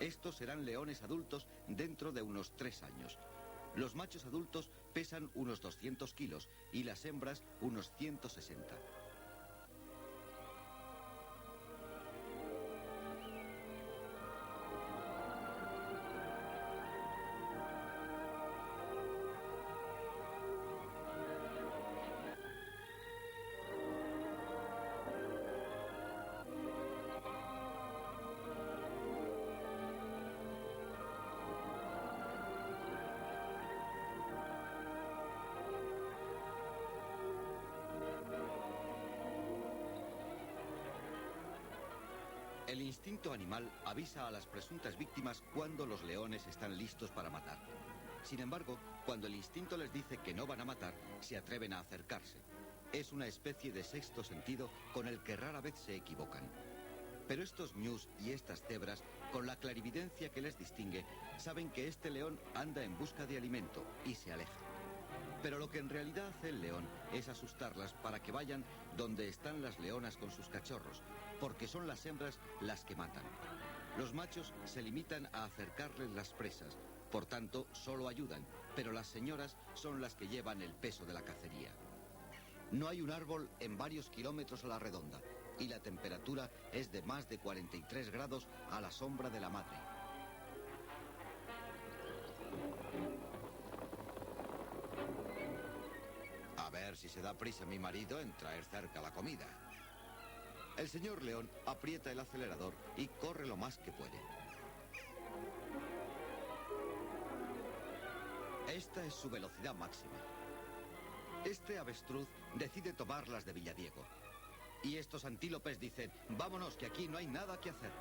Estos serán leones adultos dentro de unos 3 años. Los machos adultos pesan unos 200 kilos y las hembras unos 160. El instinto animal avisa a las presuntas víctimas cuando los leones están listos para matar. Sin embargo, cuando el instinto les dice que no van a matar, se atreven a acercarse. Es una especie de sexto sentido con el que rara vez se equivocan. Pero estos ñus y estas cebras, con la clarividencia que les distingue, saben que este león anda en busca de alimento y se aleja. Pero lo que en realidad hace el león es asustarlas para que vayan donde están las leonas con sus cachorros, porque son las hembras las que matan. Los machos se limitan a acercarles las presas, por tanto solo ayudan, pero las señoras son las que llevan el peso de la cacería. No hay un árbol en varios kilómetros a la redonda, y la temperatura es de más de 43 grados a la sombra de la madre. A ver si se da prisa mi marido en traer cerca la comida. El señor león aprieta el acelerador y corre lo más que puede. Esta es su velocidad máxima. Este avestruz decide tomar las de Villadiego. Y estos antílopes dicen, vámonos, que aquí no hay nada que hacer.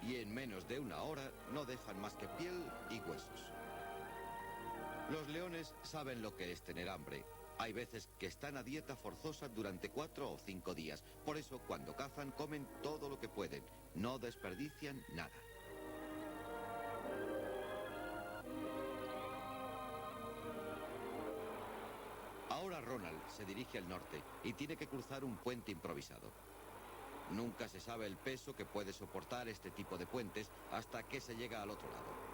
Y en menos de una hora no dejan más que piel y huesos. Los leones saben lo que es tener hambre. Hay veces que están a dieta forzosa durante 4 o 5 días. Por eso, cuando cazan, comen todo lo que pueden. No desperdician nada. Ahora Ronald se dirige al norte y tiene que cruzar un puente improvisado. Nunca se sabe el peso que puede soportar este tipo de puentes hasta que se llega al otro lado.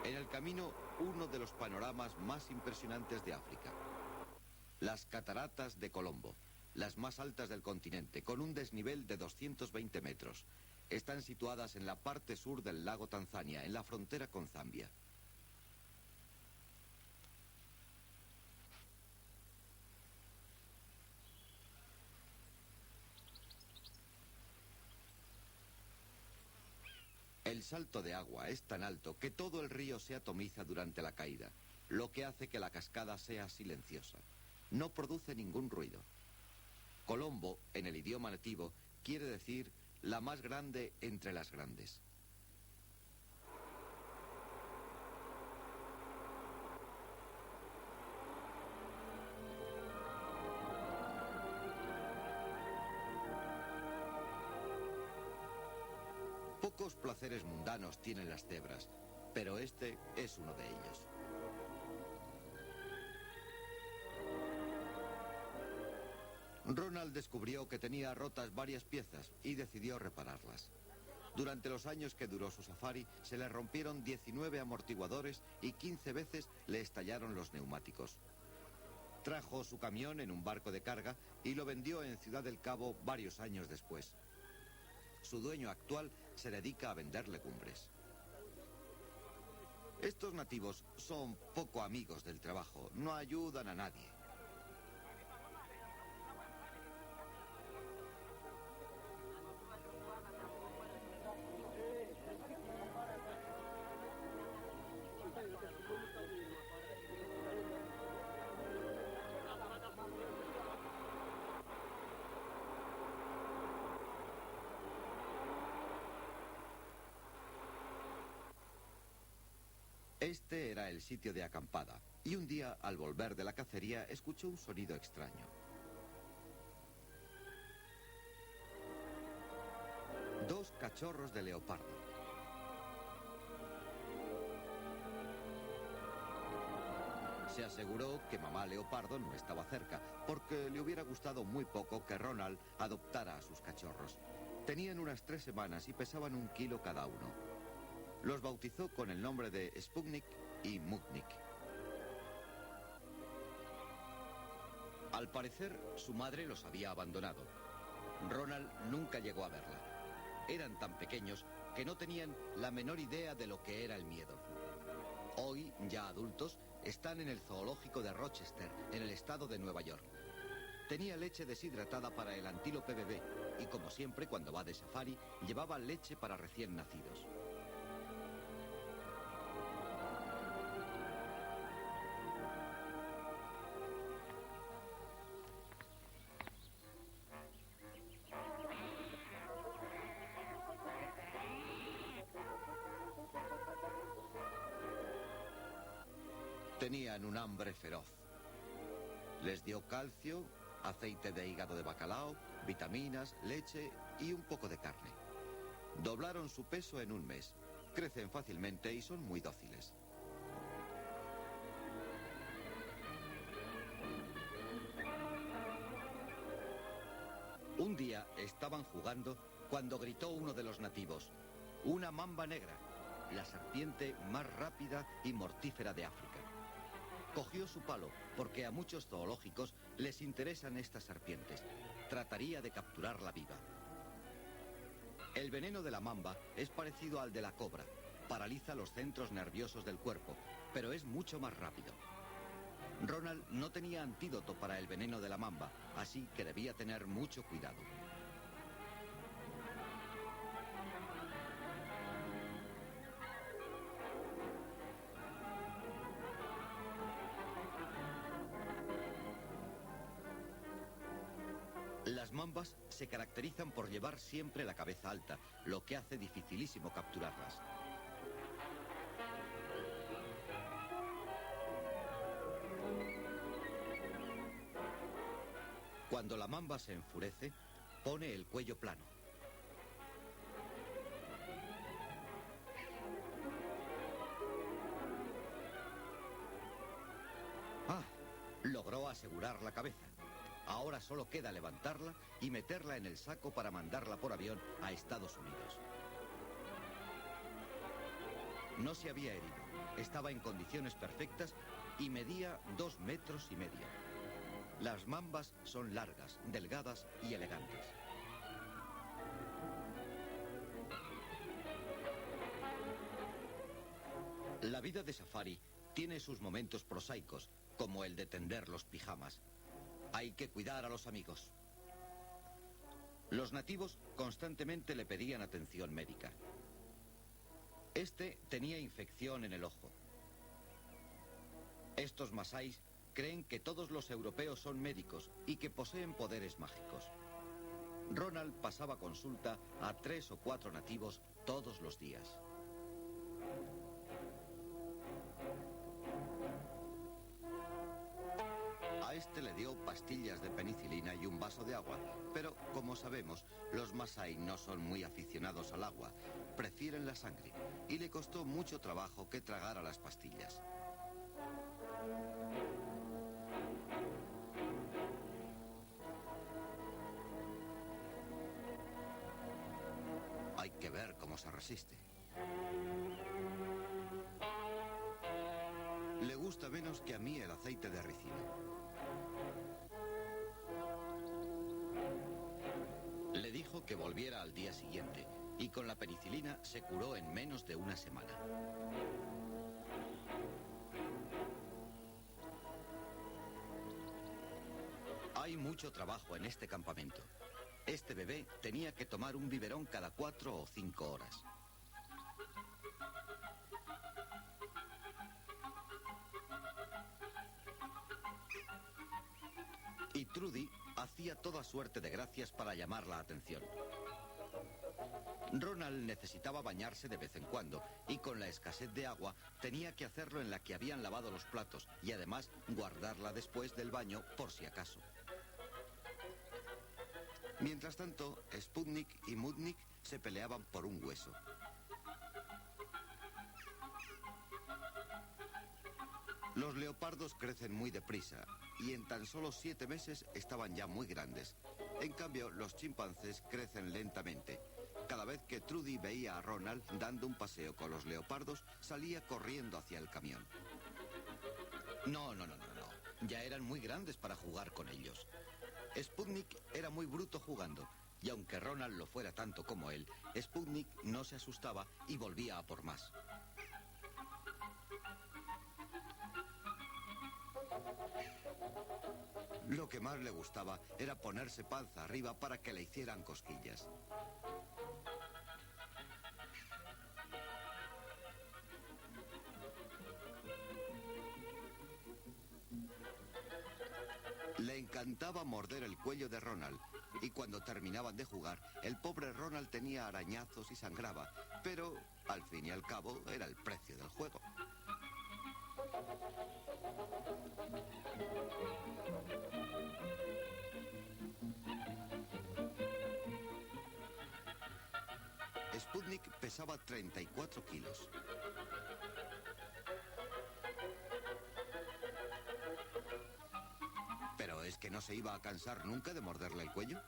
En el camino, uno de los panoramas más impresionantes de África. Las cataratas de Colombo, las más altas del continente, con un desnivel de 220 metros. Están situadas en la parte sur del lago Tanzania, en la frontera con Zambia. El salto de agua es tan alto que todo el río se atomiza durante la caída, lo que hace que la cascada sea silenciosa. No produce ningún ruido. Colombo, en el idioma nativo, quiere decir la más grande entre las grandes. Pocos placeres mundanos tienen las cebras, pero este es uno de ellos. Ronald descubrió que tenía rotas varias piezas y decidió repararlas. Durante los años que duró su safari, se le rompieron 19 amortiguadores y 15 veces le estallaron los neumáticos. Trajo su camión en un barco de carga y lo vendió en Ciudad del Cabo varios años después. Su dueño actual se dedica a vender legumbres. Estos nativos son poco amigos del trabajo, no ayudan a nadie. Este era el sitio de acampada, y un día, al volver de la cacería, escuchó un sonido extraño. Dos cachorros de leopardo. Se aseguró que mamá leopardo no estaba cerca, porque le hubiera gustado muy poco que Ronald adoptara a sus cachorros. Tenían unas 3 semanas y pesaban 1 kilo cada uno. Los bautizó con el nombre de Sputnik y Mutnik. Al parecer, su madre los había abandonado. Ronald nunca llegó a verla. Eran tan pequeños que no tenían la menor idea de lo que era el miedo. Hoy, ya adultos, están en el zoológico de Rochester, en el estado de Nueva York. Tenía leche deshidratada para el antílope bebé y, como siempre, cuando va de safari, llevaba leche para recién nacidos. Tenían un hambre feroz. Les dio calcio, aceite de hígado de bacalao, vitaminas, leche y un poco de carne. Doblaron su peso en un mes. Crecen fácilmente y son muy dóciles. Un día estaban jugando cuando gritó uno de los nativos: «¡Una mamba negra! La serpiente más rápida y mortífera de África». Cogió su palo, porque a muchos zoológicos les interesan estas serpientes. Trataría de capturarla viva. El veneno de la mamba es parecido al de la cobra. Paraliza los centros nerviosos del cuerpo, pero es mucho más rápido. Ronald no tenía antídoto para el veneno de la mamba, así que debía tener mucho cuidado. Las mambas se caracterizan por llevar siempre la cabeza alta, lo que hace dificilísimo capturarlas. Cuando la mamba se enfurece, pone el cuello plano. Logró asegurar la cabeza. Ahora solo queda levantarla y meterla en el saco para mandarla por avión a Estados Unidos. No se había herido, estaba en condiciones perfectas y medía 2,5 metros. Las mambas son largas, delgadas y elegantes. La vida de safari tiene sus momentos prosaicos, como el de tender los pijamas. Hay que cuidar a los amigos. Los nativos constantemente le pedían atención médica. Este tenía infección en el ojo. Estos masáis creen que todos los europeos son médicos y que poseen poderes mágicos. Ronald pasaba consulta a 3 o 4 nativos todos los días. A este le dio pastillas de penicilina y un vaso de agua, pero, como sabemos, los masái no son muy aficionados al agua, prefieren la sangre, y le costó mucho trabajo que tragara las pastillas. Hay que ver cómo se resiste. Le gusta menos que a mí el aceite de ricino. Le dijo que volviera al día siguiente y con la penicilina se curó en menos de una semana. Hay mucho trabajo en este campamento. Este bebé tenía que tomar un biberón cada 4 o 5 horas. Y Trudy hacía toda suerte de gracias para llamar la atención. Ronald necesitaba bañarse de vez en cuando y con la escasez de agua tenía que hacerlo en la que habían lavado los platos y además guardarla después del baño por si acaso. Mientras tanto, Sputnik y Mutnik se peleaban por un hueso. Los leopardos crecen muy deprisa y en tan solo 7 meses estaban ya muy grandes. En cambio, los chimpancés crecen lentamente. Cada vez que Trudy veía a Ronald dando un paseo con los leopardos, salía corriendo hacia el camión. No. Ya eran muy grandes para jugar con ellos. Sputnik era muy bruto jugando, y aunque Ronald lo fuera tanto como él, Sputnik no se asustaba y volvía a por más. Lo que más le gustaba era ponerse panza arriba para que le hicieran cosquillas. Le encantaba morder el cuello de Ronald, y cuando terminaban de jugar, el pobre Ronald tenía arañazos y sangraba, pero al fin y al cabo era el precio del juego. Sputnik pesaba 34 kilos. ¿Pero es que no se iba a cansar nunca de morderle el cuello?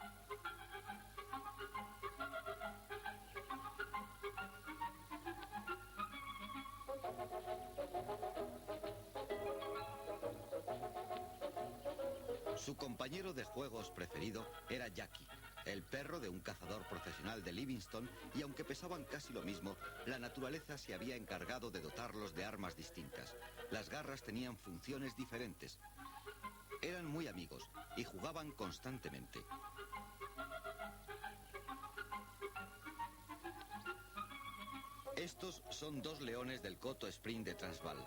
Su compañero de juegos preferido era Jackie, el perro de un cazador profesional de Livingston, y aunque pesaban casi lo mismo, la naturaleza se había encargado de dotarlos de armas distintas. Las garras tenían funciones diferentes. Eran muy amigos y jugaban constantemente. Estos son dos leones del Coto Spring de Transvaal.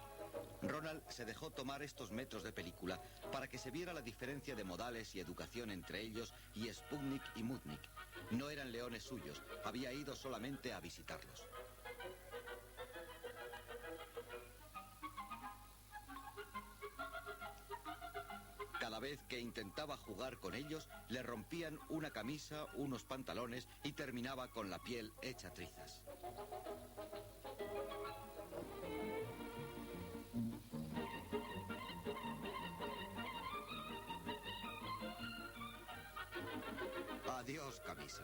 Ronald se dejó tomar estos metros de película para que se viera la diferencia de modales y educación entre ellos y Sputnik y Mutnik. No eran leones suyos, había ido solamente a visitarlos. Cada vez que intentaba jugar con ellos, le rompían una camisa, unos pantalones y terminaba con la piel hecha trizas. Adiós, camisa.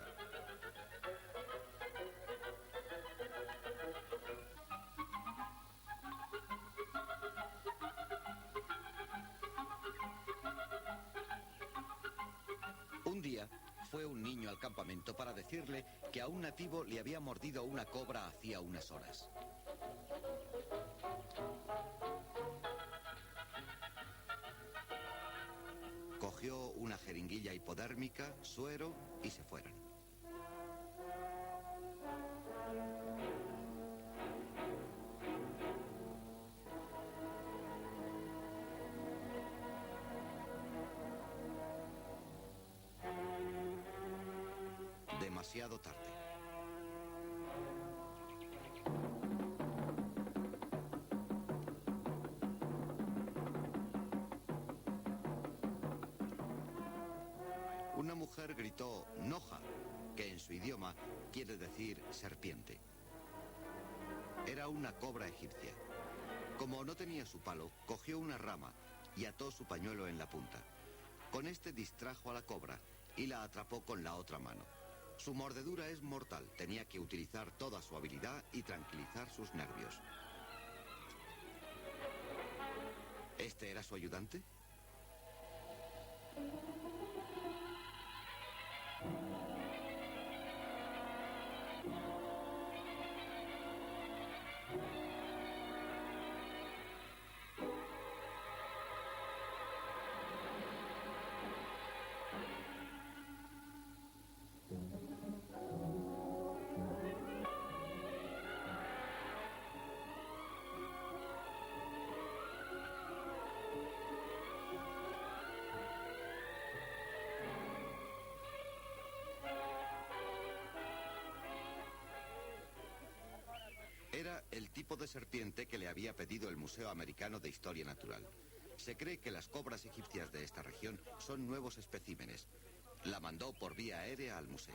Un día fue un niño al campamento para decirle que a un nativo le había mordido una cobra hacía unas horas. Cogió una jeringuilla hipodérmica, suero y se fueron. Demasiado tarde. Una mujer gritó "Noja", que en su idioma quiere decir serpiente. Era una cobra egipcia. Como no tenía su palo, cogió una rama y ató su pañuelo en la punta. Con este distrajo a la cobra y la atrapó con la otra mano. Su mordedura es mortal, tenía que utilizar toda su habilidad y tranquilizar sus nervios. ¿Este era su ayudante? Era el tipo de serpiente que le había pedido el Museo Americano de Historia Natural. Se cree que las cobras egipcias de esta región son nuevos especímenes. La mandó por vía aérea al museo.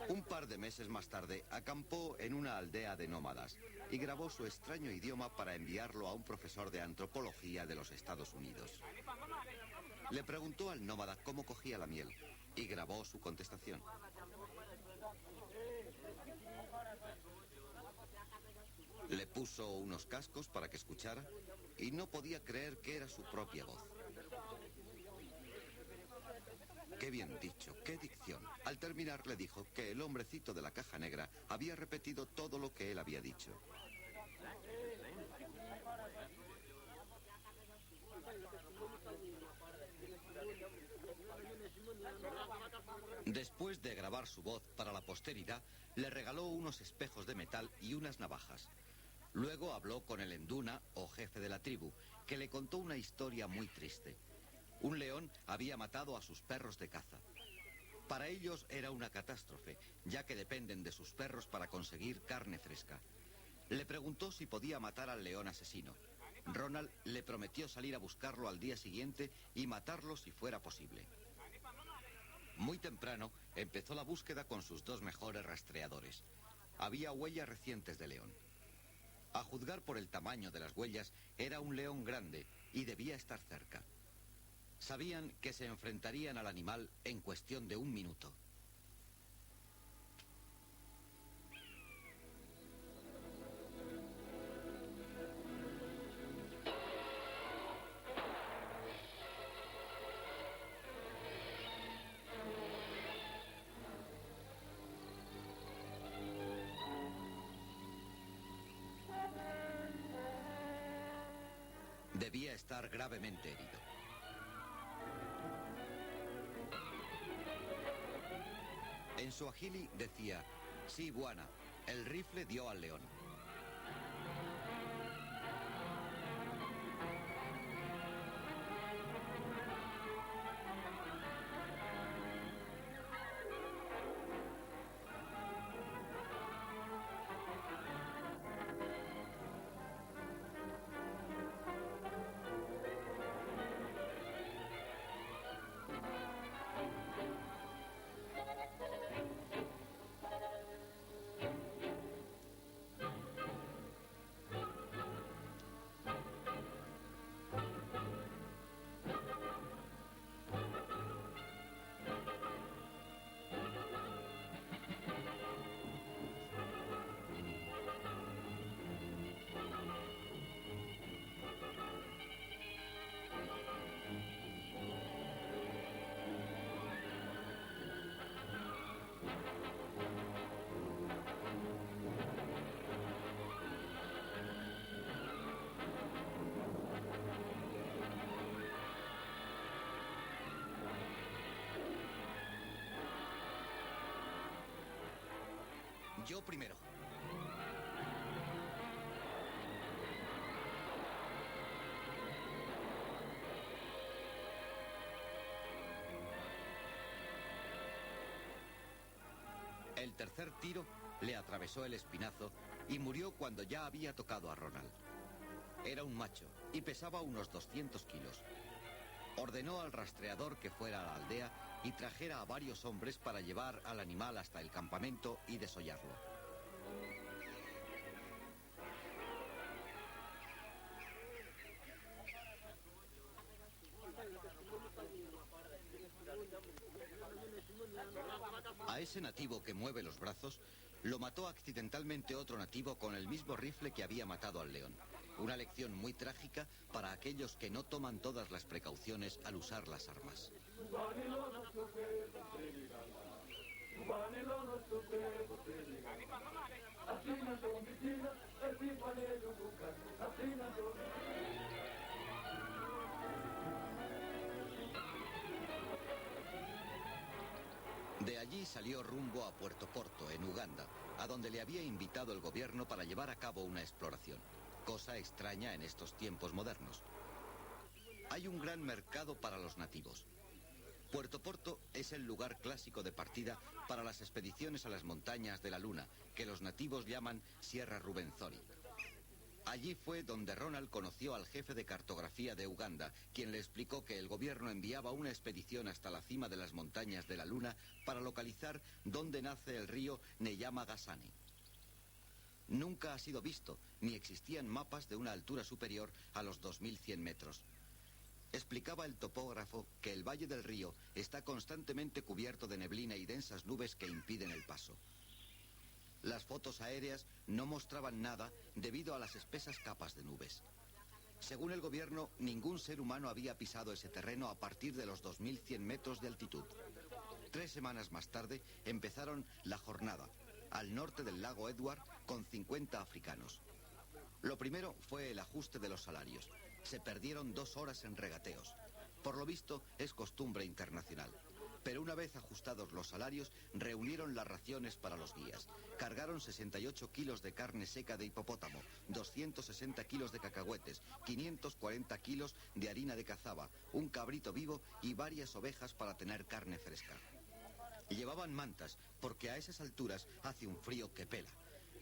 Un par de meses más tarde, acampó en una aldea de nómadas y grabó su extraño idioma para enviarlo a un profesor de antropología de los Estados Unidos. Le preguntó al nómada cómo cogía la miel y grabó su contestación. Le puso unos cascos para que escuchara y no podía creer que era su propia voz. Qué bien dicho, qué dicción. Al terminar le dijo que el hombrecito de la caja negra había repetido todo lo que él había dicho. Después de grabar su voz para la posteridad, le regaló unos espejos de metal y unas navajas. Luego habló con el Enduna, o jefe de la tribu, que le contó una historia muy triste. Un león había matado a sus perros de caza. Para ellos era una catástrofe, ya que dependen de sus perros para conseguir carne fresca. Le preguntó si podía matar al león asesino. Ronald le prometió salir a buscarlo al día siguiente y matarlo si fuera posible. Muy temprano empezó la búsqueda con sus dos mejores rastreadores. Había huellas recientes de león. A juzgar por el tamaño de las huellas, era un león grande y debía estar cerca. Sabían que se enfrentarían al animal en cuestión de un minuto. Debía estar gravemente herido. En suajili decía: sí, Bwana, el rifle dio al león. Yo primero. El tercer tiro le atravesó el espinazo y murió cuando ya había tocado a Ronald. Era un macho y pesaba unos 200 kilos. Ordenó al rastreador que fuera a la aldea y trajera a varios hombres para llevar al animal hasta el campamento y desollarlo. A ese nativo que mueve los brazos, lo mató accidentalmente otro nativo con el mismo rifle que había matado al león. Una lección muy trágica para aquellos que no toman todas las precauciones al usar las armas. De allí salió rumbo a Puerto Porto, en Uganda, a donde le había invitado el gobierno para llevar a cabo una exploración, cosa extraña en estos tiempos modernos. Hay un gran mercado para los nativos. Puerto Porto es el lugar clásico de partida para las expediciones a las montañas de la Luna, que los nativos llaman Sierra Rubenzori. Allí fue donde Ronald conoció al jefe de cartografía de Uganda, quien le explicó que el gobierno enviaba una expedición hasta la cima de las montañas de la Luna para localizar dónde nace el río Nyamagasani. Nunca ha sido visto, ni existían mapas de una altura superior a los 2100 metros. Explicaba el topógrafo que el valle del río está constantemente cubierto de neblina y densas nubes que impiden el paso. Las fotos aéreas no mostraban nada debido a las espesas capas de nubes. Según el gobierno, ningún ser humano había pisado ese terreno a partir de los 2100 metros de altitud. 3 semanas más tarde empezaron la jornada, al norte del lago Edward, con 50 africanos. Lo primero fue el ajuste de los salarios. Se perdieron 2 horas en regateos. Por lo visto, es costumbre internacional. Pero una vez ajustados los salarios, reunieron las raciones para los guías. Cargaron 68 kilos de carne seca de hipopótamo, 260 kilos de cacahuetes, 540 kilos de harina de cazaba, un cabrito vivo y varias ovejas para tener carne fresca. Llevaban mantas, porque a esas alturas hace un frío que pela.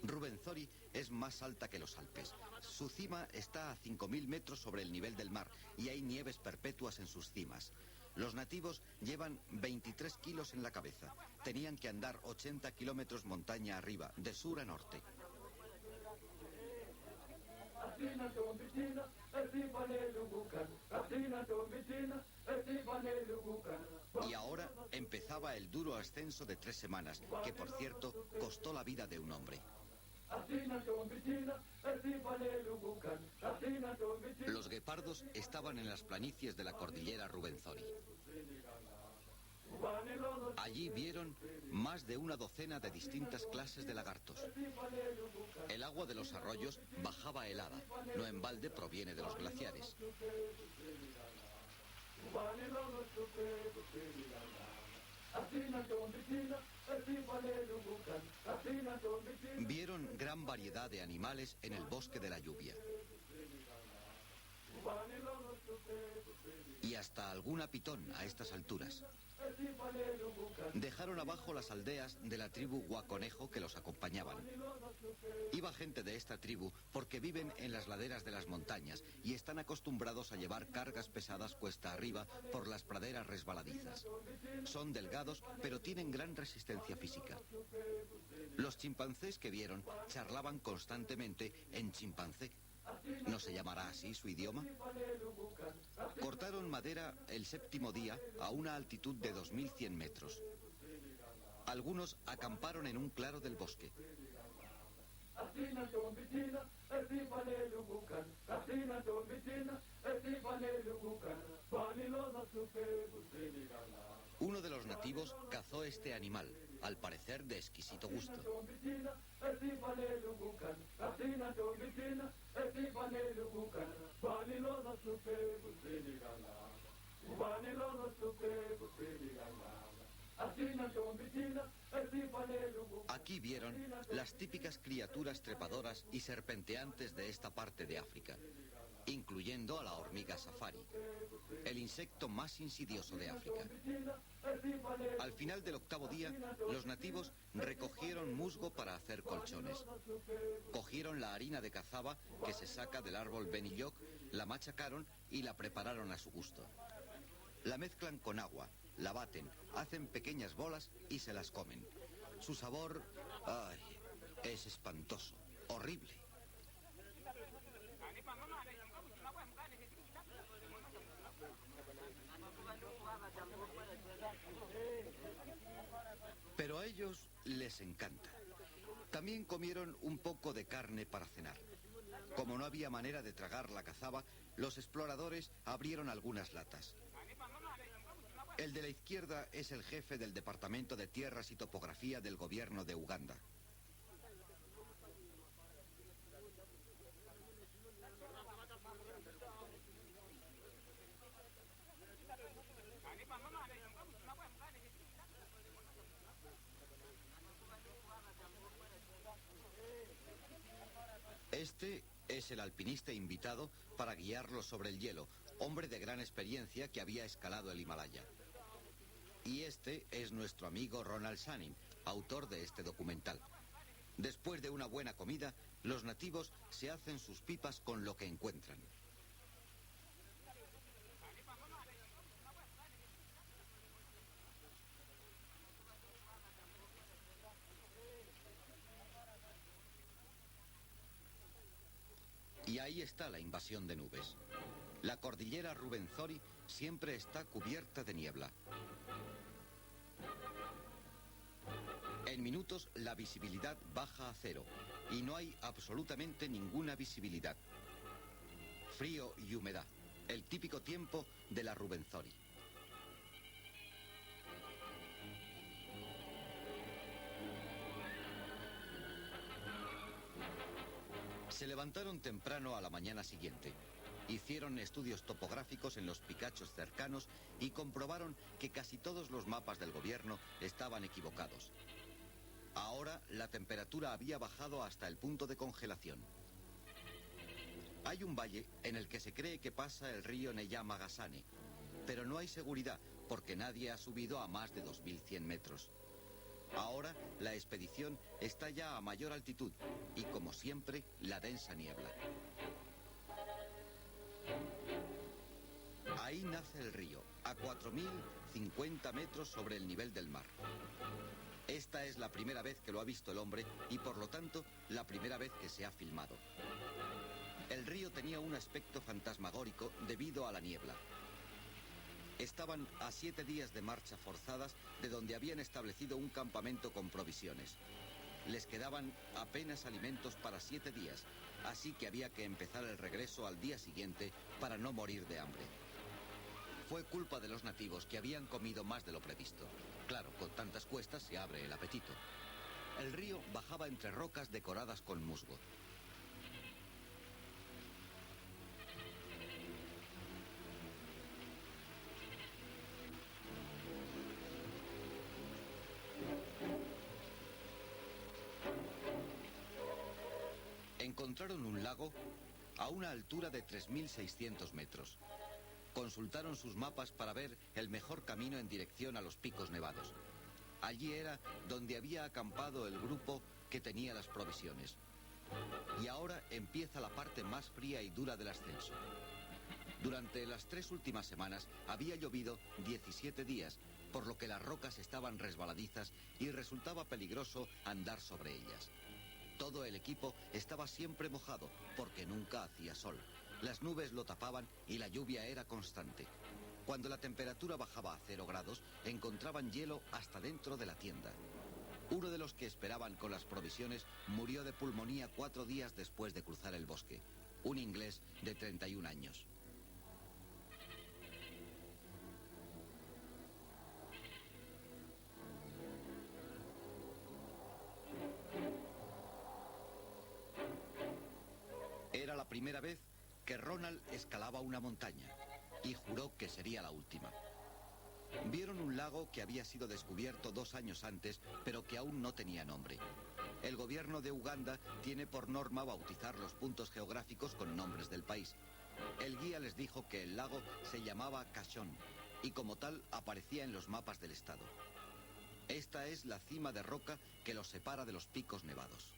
Ruwenzori es más alta que los Alpes. Su cima está a 5000 metros sobre el nivel del mar y hay nieves perpetuas en sus cimas. Los nativos llevan 23 kilos en la cabeza. Tenían que andar 80 kilómetros montaña arriba, de sur a norte. Y ahora empezaba el duro ascenso de 3 semanas, que por cierto costó la vida de un hombre. Los guepardos estaban en las planicies de la cordillera Ruwenzori. Allí vieron más de una docena de distintas clases de lagartos. El agua de los arroyos bajaba helada, no en balde proviene de los glaciares. Vieron gran variedad de animales en el bosque de la lluvia. Y hasta alguna pitón a estas alturas. Dejaron abajo las aldeas de la tribu Guaconejo que los acompañaban. Iba gente de esta tribu porque viven en las laderas de las montañas y están acostumbrados a llevar cargas pesadas cuesta arriba por las praderas resbaladizas. Son delgados, pero tienen gran resistencia física. Los chimpancés que vieron charlaban constantemente en chimpancé. ¿No se llamará así su idioma? Cortaron madera el 7º día a una altitud de 2100 metros. Algunos acamparon en un claro del bosque. Uno de los nativos cazó este animal, al parecer de exquisito gusto. Aquí vieron las típicas criaturas trepadoras y serpenteantes de esta parte de África, incluyendo a la hormiga safari, el insecto más insidioso de África. Al final del 8º día, los nativos recogieron musgo para hacer colchones. Cogieron la harina de cazaba que se saca del árbol benilloc, la machacaron y la prepararon a su gusto. La mezclan con agua, la baten, hacen pequeñas bolas y se las comen. Su sabor, ¡ay!, es espantoso, horrible. Pero a ellos les encanta. También comieron un poco de carne para cenar. Como no había manera de tragar la cazaba, los exploradores abrieron algunas latas. El de la izquierda es el jefe del Departamento de Tierras y Topografía del gobierno de Uganda. Este es el alpinista invitado para guiarlos sobre el hielo, hombre de gran experiencia que había escalado el Himalaya. Y este es nuestro amigo Ronald Sanin, autor de este documental. Después de una buena comida, los nativos se hacen sus pipas con lo que encuentran. Y ahí está la invasión de nubes. La cordillera Ruwenzori siempre está cubierta de niebla. En minutos la visibilidad baja a 0 y no hay absolutamente ninguna visibilidad. frío y humedad, el típico tiempo de la Rubenzori. Se levantaron temprano a la mañana siguiente. Hicieron estudios topográficos en los picachos cercanos y comprobaron que casi todos los mapas del gobierno estaban equivocados. Ahora la temperatura había bajado hasta el punto de congelación. Hay un valle en el que se cree que pasa el río Neyamagasane, pero no hay seguridad porque nadie ha subido a más de 2100 metros. Ahora la expedición está ya a mayor altitud y, como siempre, la densa niebla. Ahí nace el río, a 4050 metros sobre el nivel del mar. Esta es la primera vez que lo ha visto el hombre y, por lo tanto, la primera vez que se ha filmado. El río tenía un aspecto fantasmagórico debido a la niebla. Estaban a 7 días de marcha forzadas de donde habían establecido un campamento con provisiones. Les quedaban apenas alimentos para 7 días, así que había que empezar el regreso al día siguiente para no morir de hambre. Fue culpa de los nativos que habían comido más de lo previsto. Claro, con tantas cuestas se abre el apetito. El río bajaba entre rocas decoradas con musgo. Encontraron un lago a una altura de 3600 metros. Consultaron sus mapas para ver el mejor camino en dirección a los picos nevados. Allí era donde había acampado el grupo que tenía las provisiones. Y ahora empieza la parte más fría y dura del ascenso. Durante las 3 últimas semanas había llovido 17 días, por lo que las rocas estaban resbaladizas y resultaba peligroso andar sobre ellas. Todo el equipo estaba siempre mojado, porque nunca hacía sol. Las nubes lo tapaban y la lluvia era constante. Cuando la temperatura bajaba a 0 grados, encontraban hielo hasta dentro de la tienda. Uno de los que esperaban con las provisiones murió de pulmonía 4 días después de cruzar el bosque. Un inglés de 31 años. Era la primera vez que Ronald escalaba una montaña y juró que sería la última. Vieron un lago que había sido descubierto 2 años antes, pero que aún no tenía nombre. El gobierno de Uganda tiene por norma bautizar los puntos geográficos con nombres del país. El guía les dijo que el lago se llamaba Kashon y como tal aparecía en los mapas del estado. Esta es la cima de roca que los separa de los picos nevados.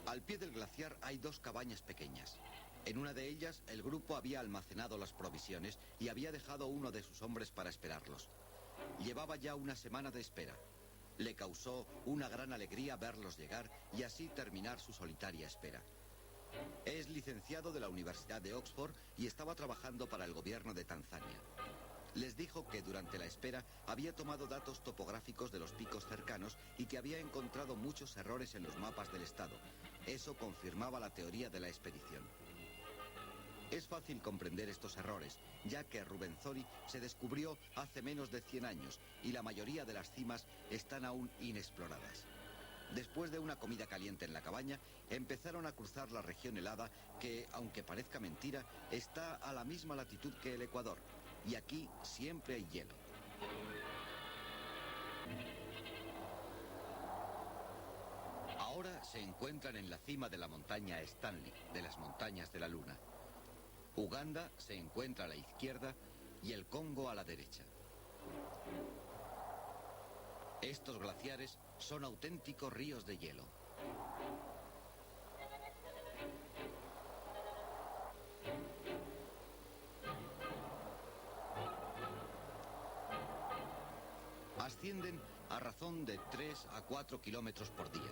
Al pie del glaciar hay 2 cabañas pequeñas. En una de ellas el grupo había almacenado las provisiones y había dejado uno de sus hombres para esperarlos. Llevaba ya una semana de espera. Le causó una gran alegría verlos llegar y así terminar su solitaria espera. Es licenciado de la Universidad de Oxford y estaba trabajando para el gobierno de Tanzania. Les dijo que durante la espera había tomado datos topográficos de los picos cercanos y que había encontrado muchos errores en los mapas del estado. Eso confirmaba la teoría de la expedición. Es fácil comprender estos errores, ya que Rubenzori se descubrió hace menos de 100 años y la mayoría de las cimas están aún inexploradas. Después de una comida caliente en la cabaña, empezaron a cruzar la región helada que, aunque parezca mentira, está a la misma latitud que el Ecuador. Y aquí siempre hay hielo. Ahora se encuentran en la cima de la montaña Stanley, de las montañas de la Luna. Uganda se encuentra a la izquierda y el Congo a la derecha. Estos glaciares son auténticos ríos de hielo. descienden a razón de 3 a 4 kilómetros por día.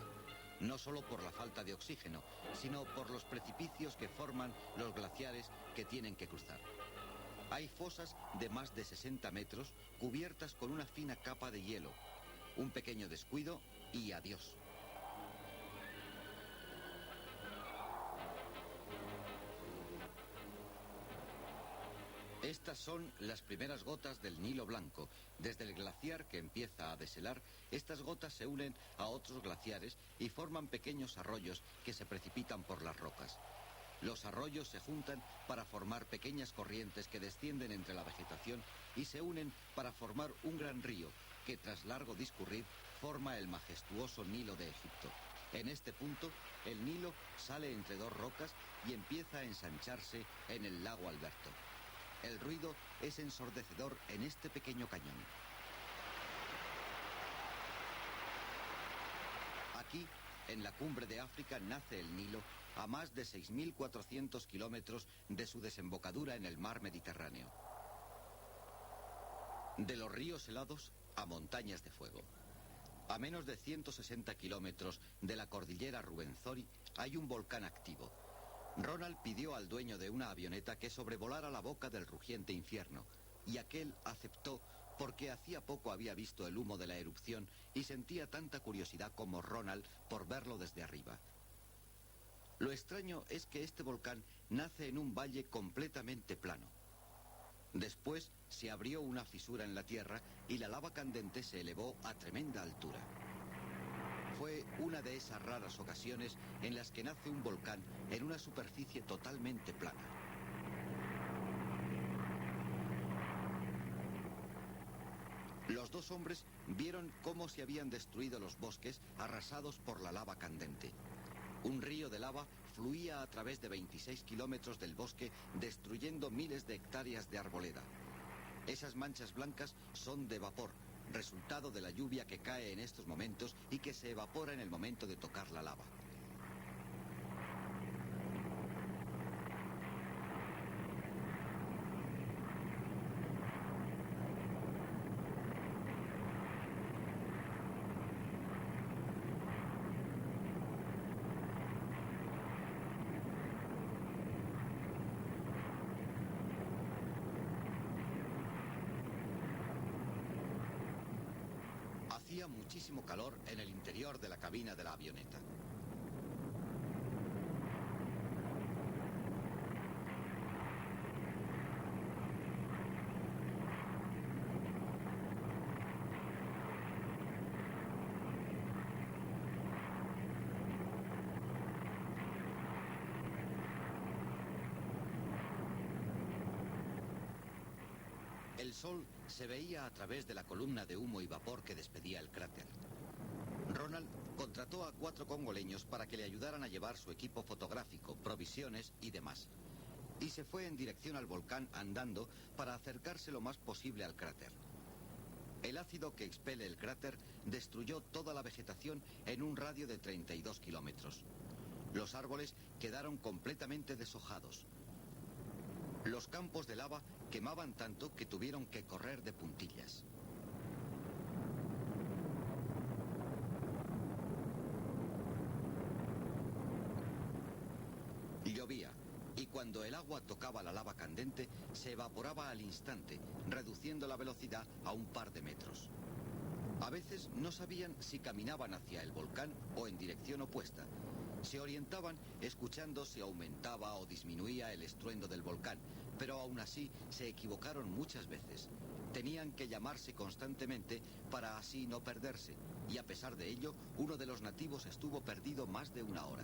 No solo por la falta de oxígeno, sino por los precipicios que forman los glaciares que tienen que cruzar. Hay fosas de más de 60 metros cubiertas con una fina capa de hielo. Un pequeño descuido y adiós. Estas son las primeras gotas del Nilo Blanco. Desde el glaciar que empieza a deshelar, estas gotas se unen a otros glaciares y forman pequeños arroyos que se precipitan por las rocas. Los arroyos se juntan para formar pequeñas corrientes que descienden entre la vegetación y se unen para formar un gran río que, tras largo discurrir, forma el majestuoso Nilo de Egipto. En este punto, el Nilo sale entre dos rocas y empieza a ensancharse en el lago Alberto. El ruido es ensordecedor en este pequeño cañón. Aquí, en la cumbre de África, nace el Nilo a más de 6.400 kilómetros de su desembocadura en el mar Mediterráneo. De los ríos helados a montañas de fuego. A menos de 160 kilómetros de la cordillera Ruwenzori hay un volcán activo. Ronald pidió al dueño de una avioneta que sobrevolara la boca del rugiente infierno, y aquel aceptó porque hacía poco había visto el humo de la erupción y sentía tanta curiosidad como Ronald por verlo desde arriba. Lo extraño es que este volcán nace en un valle completamente plano. Después se abrió una fisura en la tierra y la lava candente se elevó a tremenda altura. Fue una de esas raras ocasiones en las que nace un volcán en una superficie totalmente plana. Los dos hombres vieron cómo se habían destruido los bosques arrasados por la lava candente. Un río de lava fluía a través de 26 kilómetros del bosque, destruyendo miles de hectáreas de arboleda. Esas manchas blancas son de vapor, resultado de la lluvia que cae en estos momentos y que se evapora en el momento de tocar la lava. Hacía muchísimo calor en el interior de la cabina de la avioneta. El sol se veía a través de la columna de humo y vapor que despedía el cráter. Ronald contrató a 4 congoleños para que le ayudaran a llevar su equipo fotográfico, provisiones y demás. Y se fue en dirección al volcán andando para acercarse lo más posible al cráter. El ácido que expele el cráter destruyó toda la vegetación en un radio de 32 kilómetros. Los árboles quedaron completamente deshojados. Los campos de lava quemaban tanto que tuvieron que correr de puntillas. Llovía, y cuando el agua tocaba la lava candente, se evaporaba al instante, reduciendo la velocidad a un par de metros. A veces no sabían si caminaban hacia el volcán o en dirección opuesta. Se orientaban escuchando si aumentaba o disminuía el estruendo del volcán, pero aún así se equivocaron muchas veces. Tenían que llamarse constantemente para así no perderse, y a pesar de ello, uno de los nativos estuvo perdido más de una hora.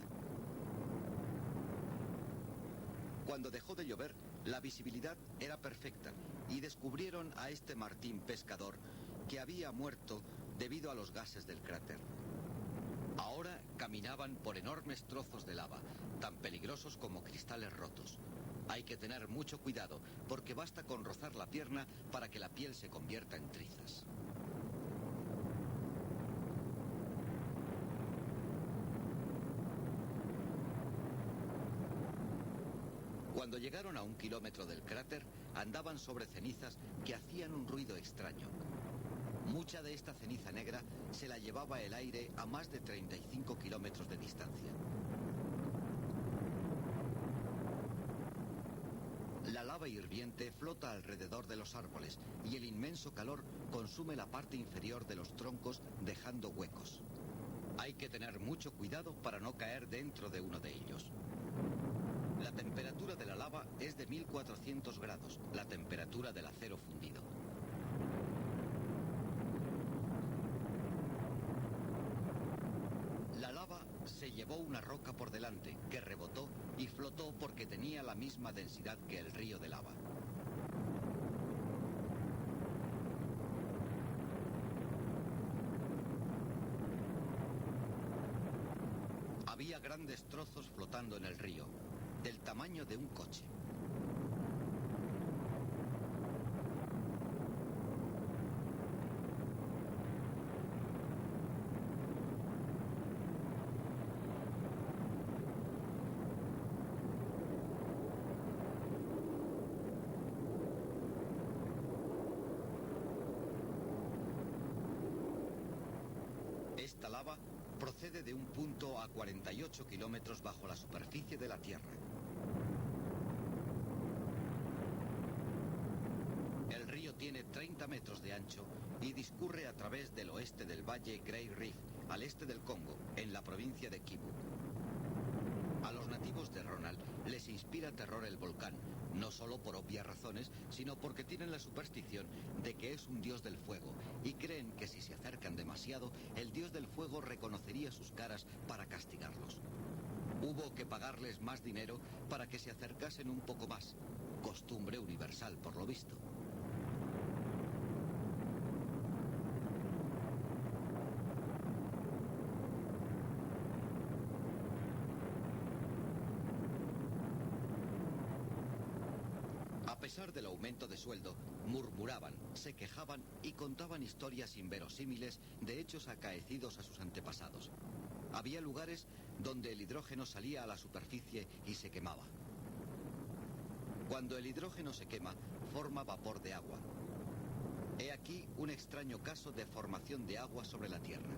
Cuando dejó de llover, la visibilidad era perfecta y descubrieron a este Martín pescador que había muerto debido a los gases del cráter. Ahora caminaban por enormes trozos de lava, tan peligrosos como cristales rotos. Hay que tener mucho cuidado, porque basta con rozar la pierna para que la piel se convierta en trizas. Cuando llegaron a 1 kilómetro del cráter, andaban sobre cenizas que hacían un ruido extraño. Mucha de esta ceniza negra se la llevaba el aire a más de 35 kilómetros de distancia. La lava hirviente flota alrededor de los árboles y el inmenso calor consume la parte inferior de los troncos, dejando huecos. Hay que tener mucho cuidado para no caer dentro de uno de ellos. La temperatura de la lava es de 1400 grados, la temperatura del acero fundido. La lava se llevó una roca por delante, que rebotó y flotó porque tenía la misma densidad que el río de lava. Había grandes trozos flotando en el río, del tamaño de un coche. Esta lava procede de un punto a 48 kilómetros bajo la superficie de la Tierra. El río tiene 30 metros de ancho y discurre a través del oeste del valle Grey Reef, al este del Congo, en la provincia de Kivu. A los nativos de Ronald les inspira terror el volcán, no solo por obvias razones, sino porque tienen la superstición de que es un dios del fuego y creen que si se acercan demasiado, el dios del fuego reconocería sus caras para castigarlos. Hubo que pagarles más dinero para que se acercasen un poco más, costumbre universal por lo visto. A pesar del aumento de sueldo, murmuraban, se quejaban y contaban historias inverosímiles de hechos acaecidos a sus antepasados. Había lugares donde el hidrógeno salía a la superficie y se quemaba. Cuando el hidrógeno se quema, forma vapor de agua. He aquí un extraño caso de formación de agua sobre la Tierra.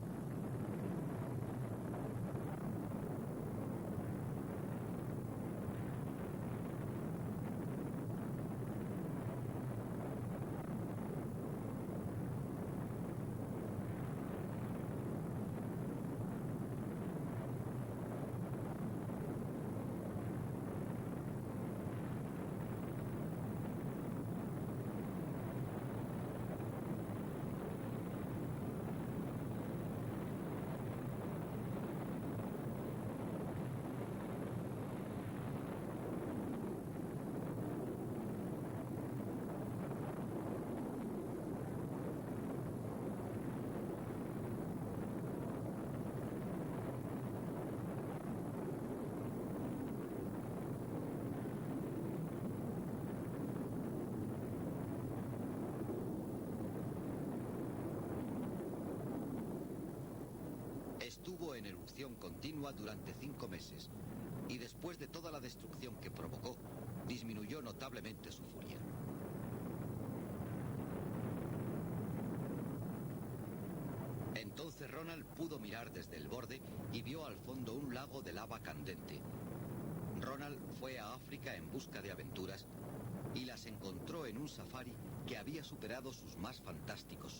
Estuvo en erupción continua durante 5 meses y después de toda la destrucción que provocó, disminuyó notablemente su furia. Entonces Ronald pudo mirar desde el borde y vio al fondo un lago de lava candente. Ronald fue a África en busca de aventuras y las encontró en un safari que había superado sus más fantásticos